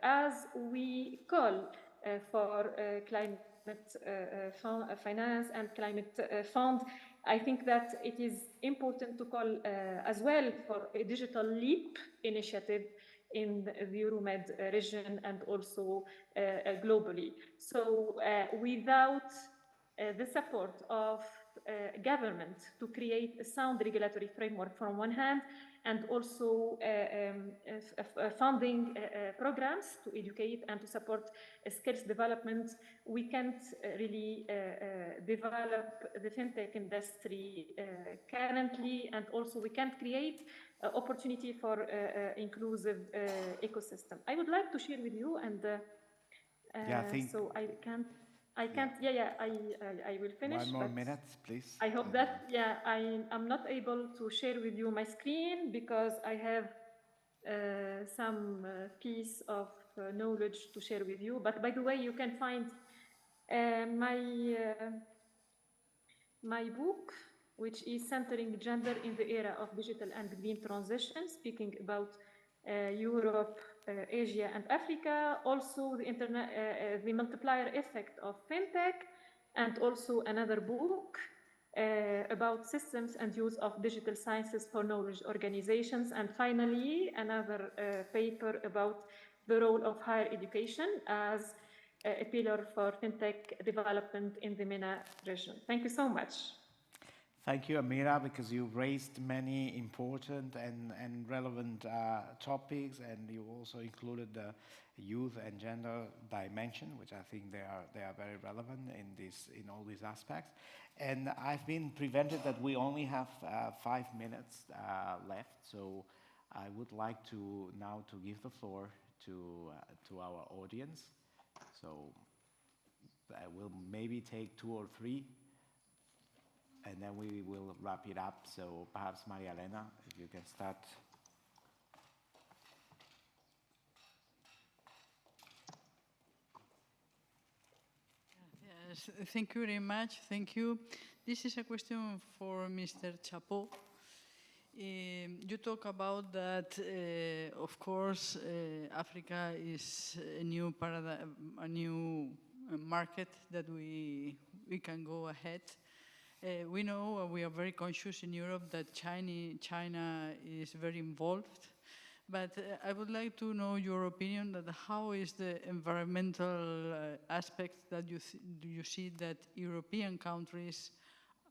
as we call for climate finance and climate fund, I think that it is important to call as well for a digital leap initiative in the Euromed region and also globally. So without the support of government to create a sound regulatory framework from one hand, and also funding programs to educate and to support skills development, we can't really develop the fintech industry currently, and also we can't create opportunity for inclusive ecosystem. I would like to share with you, and so I will finish. One more minute, please. I hope that, I'm not able to share with you my screen because I have some piece of knowledge to share with you. But by the way, you can find my book, which is Centering Gender in the Era of Digital and Green Transition, speaking about Europe, Asia, and Africa. Also, the multiplier effect of fintech, and also another book about systems and use of digital sciences for knowledge organizations. And finally, another paper about the role of higher education as a pillar for fintech development in the MENA region. Thank you so much. Thank you, Amira, because you raised many important and relevant topics, and you also included the youth and gender dimension, which I think they are very relevant in all these aspects. And I've been prevented that we only have 5 minutes left, so I would like to now to give the floor to our audience. So I will maybe take 2 or 3. And then we will wrap it up. So perhaps Maria Elena, if you can start. Yes, thank you very much. Thank you. This is a question for Mr. Chapeau. You talk about that, of course, Africa is a new paradigm, a new market that we can go ahead. We know, we are very conscious in Europe that China is very involved. But I would like to know your opinion that how is the environmental aspect that do you see that European countries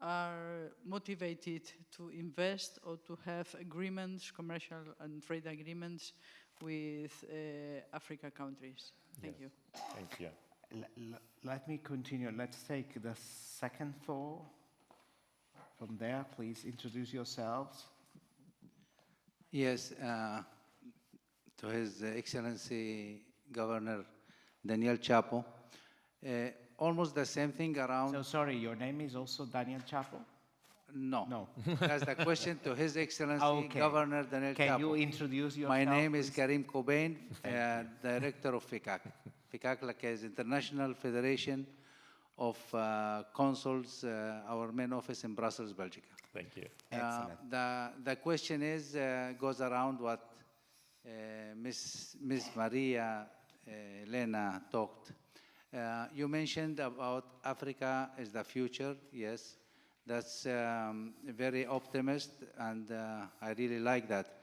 are motivated to invest or to have agreements, commercial and trade agreements with Africa countries? Thank you. Thank you. Let me continue. Let's take the second floor. From there, please introduce yourselves. Yes, to His Excellency Governor Daniel Chapo. Almost the same thing around... So sorry, your name is also Daniel Chapo? No. No. That's the question to His Excellency Okay. Governor Daniel Chapo. Can you introduce yourself? My name is please? Karim Cobain, Director of FICAC. FICAC like is International Federation of Consuls, our main office in Brussels, Belgium. Thank you. Excellent. The question is, goes around what Miss Maria Elena talked. You mentioned about Africa is the future. Yes, that's very optimist, and I really like that.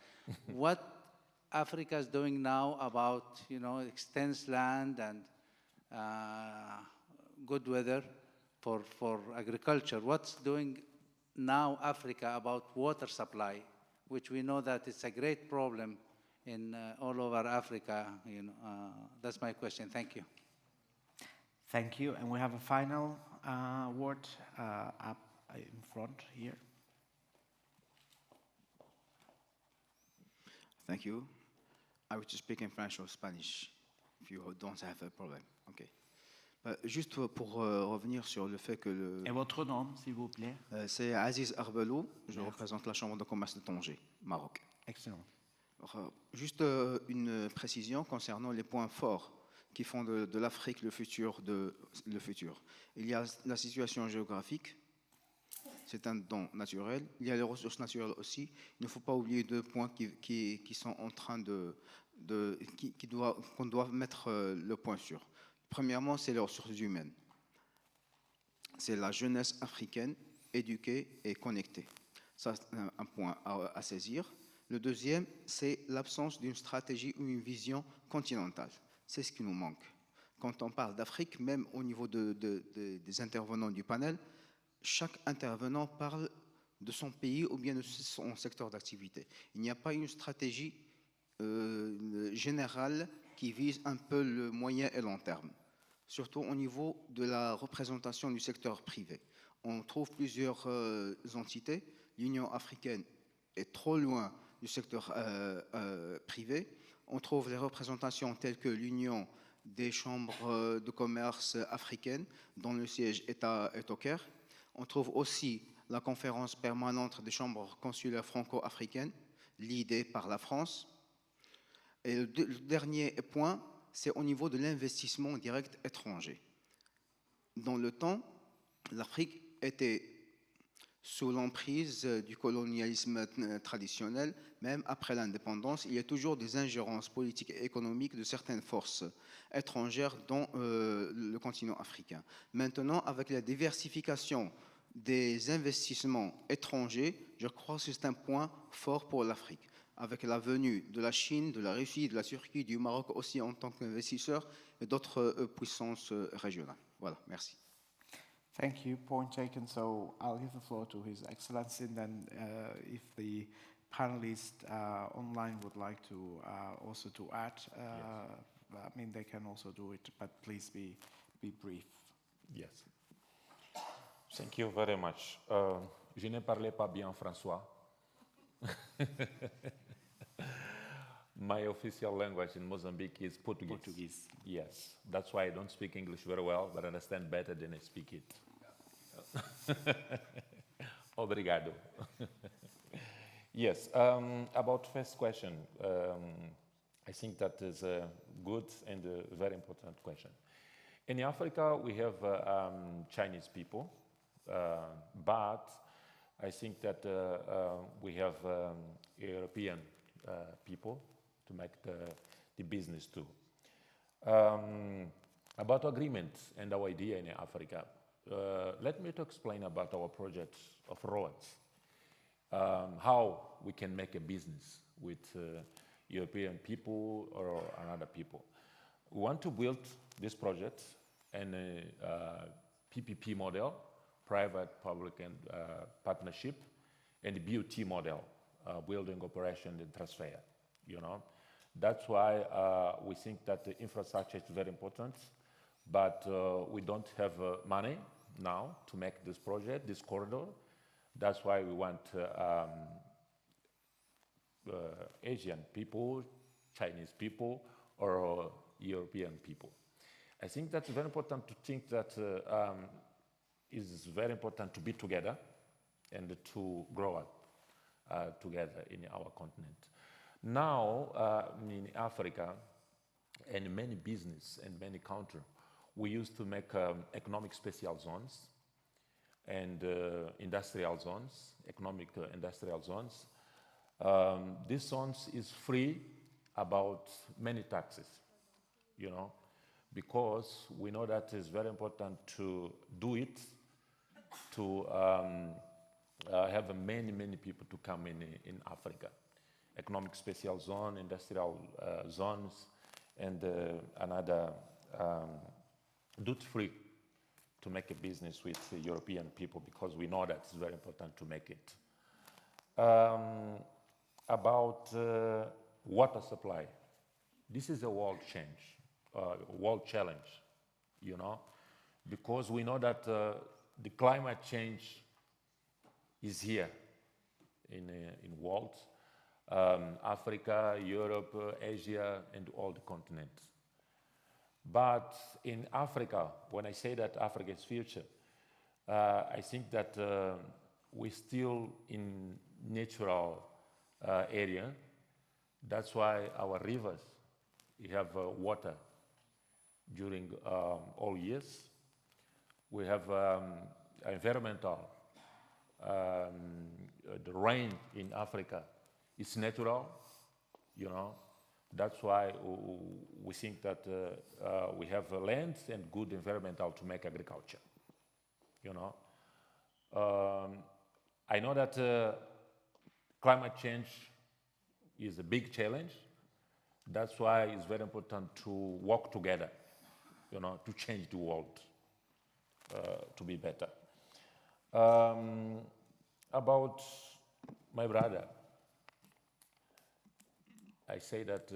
What Africa is doing now about, extensive land and good weather for agriculture. What's doing now Africa about water supply, which we know that it's a great problem in all over Africa. That's my question. Thank you. Thank you. And we have a final word up in front here. Thank you. I will speak in French or Spanish, if you don't have a problem. Okay. Juste pour revenir sur le fait que... Et votre nom, s'il vous plaît? C'est Aziz Arbelou, je représente la Chambre de commerce de Tanger, Maroc. Excellent. Alors, juste une précision concernant les points forts qui font de l'Afrique le futur. Il y a la situation géographique, c'est un don naturel. Il y a les ressources naturelles aussi. Il ne faut pas oublier deux points qui sont en train qu'on doit mettre le point sur. Premièrement, c'est les ressources humaines. C'est la jeunesse africaine éduquée et connectée. Ça, c'est un point à saisir. Le deuxième, c'est l'absence d'une stratégie ou une vision continentale. C'est ce qui nous manque. Quand on parle d'Afrique, même au niveau des intervenants du panel, chaque intervenant parle de son pays ou bien de son secteur d'activité. Il n'y a pas une stratégie générale qui vise un peu le moyen et long terme, surtout au niveau de la représentation du secteur privé. On trouve plusieurs entités. L'Union africaine est trop loin du secteur privé. On trouve les représentations telles que l'Union des chambres de commerce africaines, dont le siège est au Caire. On trouve aussi la conférence permanente des chambres consulaires franco-africaines, l'idée par la France. Et le dernier point, c'est au niveau de l'investissement direct étranger. Dans le temps, l'Afrique était sous l'emprise du colonialisme traditionnel. Même après l'indépendance, il y a toujours des ingérences politiques et économiques de certaines forces étrangères dans le continent africain. Maintenant, avec la diversification des investissements étrangers, je crois que c'est un point fort pour l'Afrique. Avec la venue de la Chine, de la Russie, de la Turquie, du Maroc aussi en tant qu'investisseur et d'autres puissances régionales. Voilà, merci. Thank you. Point taken. So I'll give the floor to His Excellency, and then if the panelists online would like to also to add, I mean, they can also do it, but please be brief. Yes. Thank you very much. Je ne parlais pas bien François. My official language in Mozambique is Portuguese. Portuguese. Yes, that's why I don't speak English very well, but I understand better than I speak it. Obrigado. Yes, about first question, I think that is a good and a very important question. In Africa, we have Chinese people, but I think that we have European people to make the business too. About agreements and our idea in Africa, let me to explain about our project of roads, how we can make a business with European people or another people. We want to build this project in a PPP model, private-public and partnership, and the BOT model, building, operation, and transfer, you know. That's why we think that the infrastructure is very important, but we don't have money now to make this project, this corridor. That's why we want Asian people, Chinese people, or European people. I think that's very important to think that it's very important to be together and to grow up together in our continent. Now, in Africa, and many business and many countries, we used to make economic special zones and industrial zones, economic industrial zones. These zones is free about many taxes, you know, because we know that it's very important to do it, to have many people to come in Africa. Economic special zone, industrial zones, and another duty-free to make a business with European people, because we know that it's very important to make it. About water supply, this is a world change, world challenge, you know, because we know that the climate change is here in world, Africa, Europe, Asia, and all the continents. But in Africa, when I say that Africa is future, I think that we're still in natural area. That's why our rivers, we have water during all years. We have environmental, the rain in Africa is natural, you know. That's why we think that we have land and good environmental to make agriculture, you know. I know that climate change is a big challenge. That's why it's very important to work together, you know, to change the world to be better. About my brother, I say that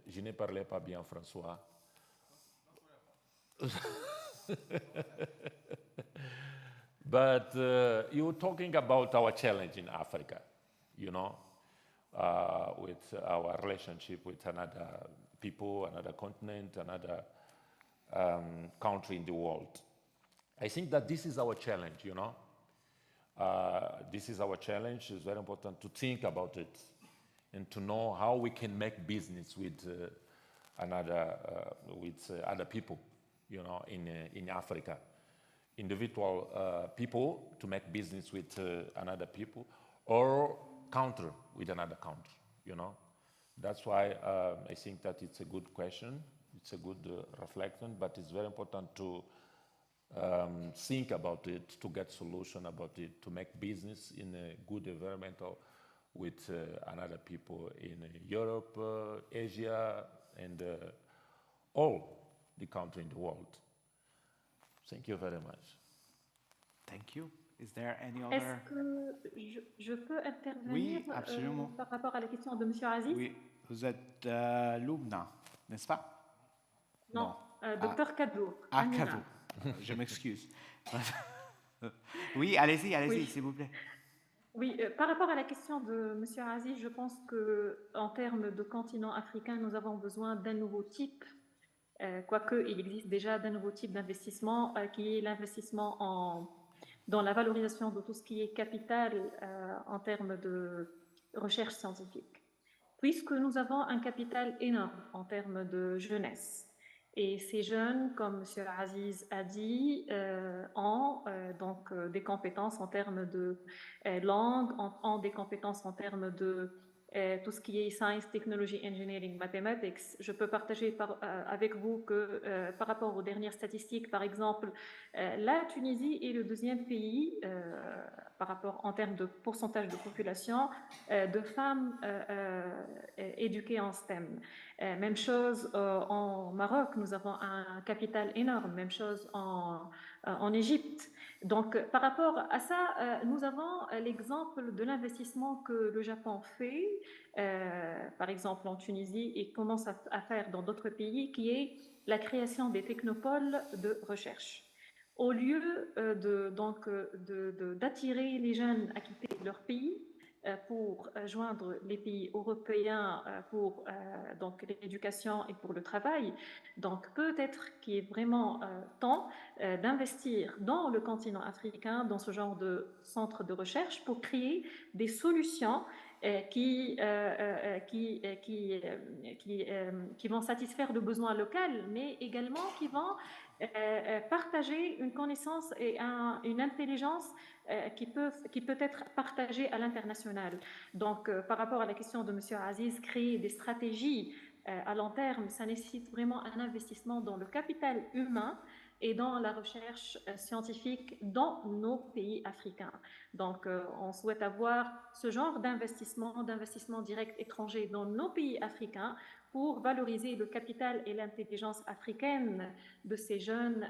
je ne parlais pas bien François. But you were talking about our challenge in Africa, you know, with our relationship with another people, another continent, another country in the world. I think that this is our challenge, you know. This is our challenge. It's very important to think about it and to know how we can make business with other people, you know, in Africa. Individual people to make business with another people, or country with another country, you know. That's why I think that it's a good question. It's a good reflection, but it's very important to think about it, to get solution about it, to make business in a good environmental with another people in Europe, Asia, and all the countries in the world. Thank you very much. Thank you. Is there any Est-ce other? que je peux intervenir Oui, absolument. par rapport à la question de M. Aziz? Oui, vous êtes Loubna, n'est-ce pas? Non, Docteur Kadou. Ah, Kadou. Je m'excuse. Oui, allez-y, Oui. s'il vous plaît. Oui, par rapport à la question de M. Aziz, je pense qu'en termes de continent africain, nous avons besoin d'un nouveau type, quoique il existe déjà d'un nouveau type d'investissement, qui est l'investissement dans la valorisation de tout ce qui est capital en termes de recherche scientifique. Puisque nous avons un capital énorme en termes de jeunesse, Et ces jeunes, comme M. Aziz a dit, ont donc des compétences en termes de langue, ont des compétences en termes de tout ce qui est science, technology, engineering, mathematics. Je peux partager avec vous que par rapport aux dernières statistiques, par exemple, la Tunisie est le deuxième pays par rapport en termes de pourcentage de population de femmes éduquées en STEM. Même chose en Maroc, nous avons un capital énorme, même chose en Égypte. Donc, par rapport à ça, nous avons l'exemple de l'investissement que le Japon fait, par exemple en Tunisie, et commence à faire dans d'autres pays, qui est la création des technopoles de recherche. Au lieu d'attirer les jeunes à quitter leur pays, pour joindre les pays européens pour donc l'éducation et pour le travail. Donc peut-être qu'il est vraiment temps d'investir dans le continent africain, dans ce genre de centre de recherche pour créer des solutions qui vont satisfaire le besoin local, mais également qui vont partager une connaissance et une intelligence qui peut être partagée à l'international. Donc, par rapport à la question de M. Aziz, créer des stratégies à long terme, ça nécessite vraiment un investissement dans le capital humain et dans la recherche scientifique dans nos pays africains. Donc, on souhaite avoir ce genre d'investissement direct étranger dans nos pays africains pour valoriser le capital et l'intelligence africaine de ces jeunes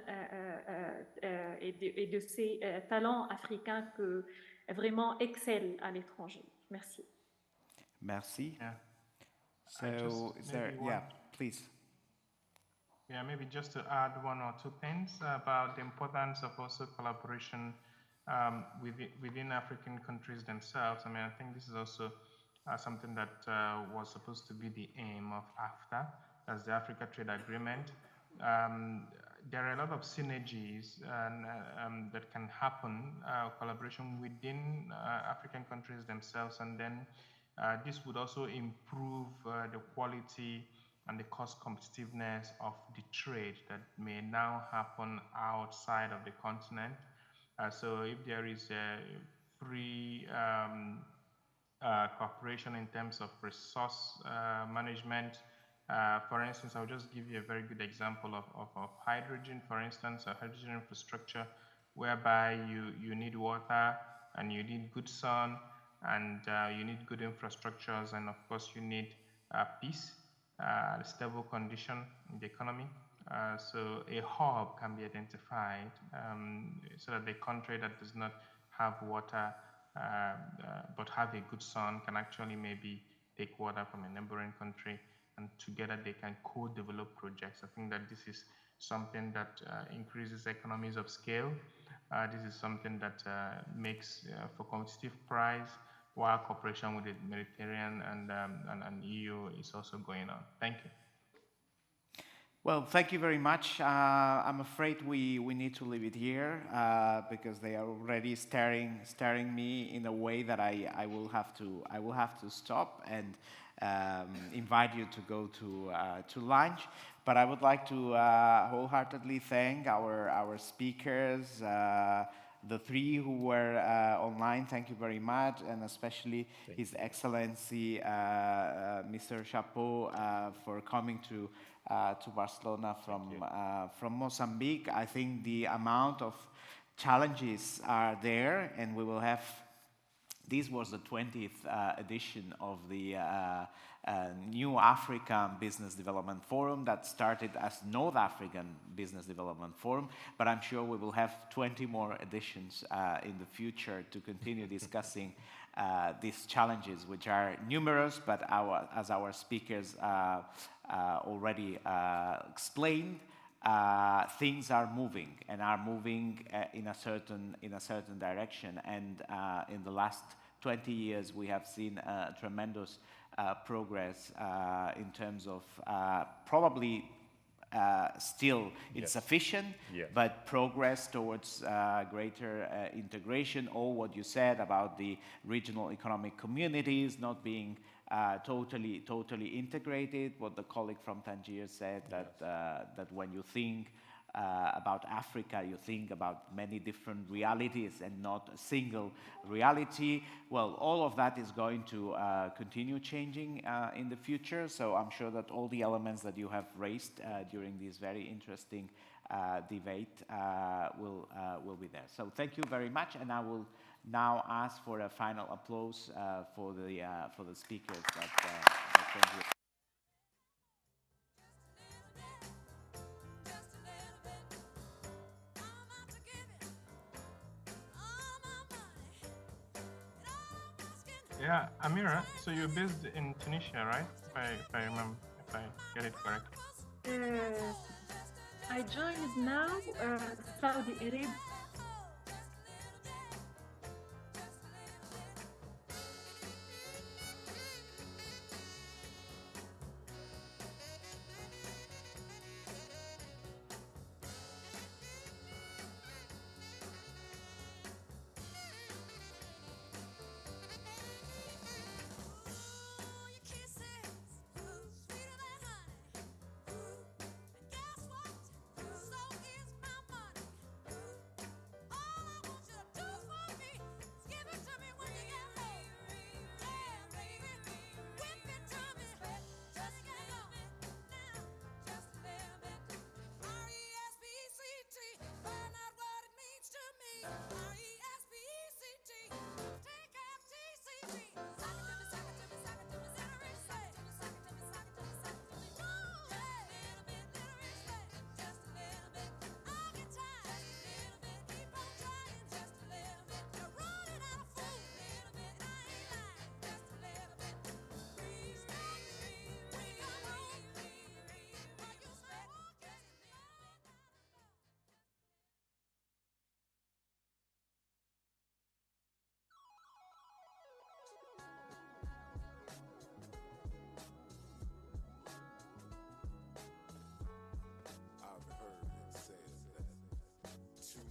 et de ces talents africains que vraiment excellent à l'étranger. Merci. Merci. Yeah. So, is there, yeah, please. Yeah, maybe just to add one or two things about the importance of also collaboration within African countries themselves. I mean, I think this is also something that was supposed to be the aim of AfCTA, that's the Africa Trade Agreement. There are a lot of synergies that can happen, collaboration within African countries themselves, and then this would also improve the quality and the cost competitiveness of the trade that may now happen outside of the continent. So if there is a free cooperation in terms of resource management, for instance, I'll just give you a very good example of hydrogen, for instance, a hydrogen infrastructure whereby you need water and you need good sun and you need good infrastructures, and of course you need peace, stable condition in the economy. So a hub can be identified so that the country that does not have water but have a good sun can actually maybe take water from a neighboring country, and together they can co-develop projects. I think that this is something that increases economies of scale. This is something that makes for competitive price, while cooperation with the Mediterranean and EU is also going on. Thank you. Well, thank you very much. I'm afraid we need to leave it here because they are already staring me in a way that I will have to stop and invite you to go to lunch. But I would like to wholeheartedly thank our speakers, the three who were online. Thank you very much, and especially His Excellency Mr. Chapeau for coming to Barcelona from Mozambique. I think the amount of challenges are there, and we will have. This was the 20th edition of the New African Business Development Forum that started as North African Business Development Forum, but I'm sure we will have 20 more editions in the future to continue discussing these challenges, which are numerous, but as our speakers already explained, things are moving in a certain direction, and in the last 20 years we have seen tremendous progress in terms of probably still insufficient, but progress towards greater integration, or what you said about the regional economic communities not being totally integrated. What the colleague from Tangier said, that when you think about Africa, you think about many different realities and not a single reality. Well, all of that is going to continue changing in the future. So I'm sure that all the elements that you have raised during this very interesting debate will be there. So thank you very much, and I will now ask for a final applause for the speakers that came here. Yeah, Amira, so you're based in Tunisia, right? If I remember, if I get it correct. I joined now Saudi Arabia.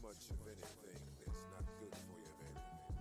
Much of anything is not good for your vanity.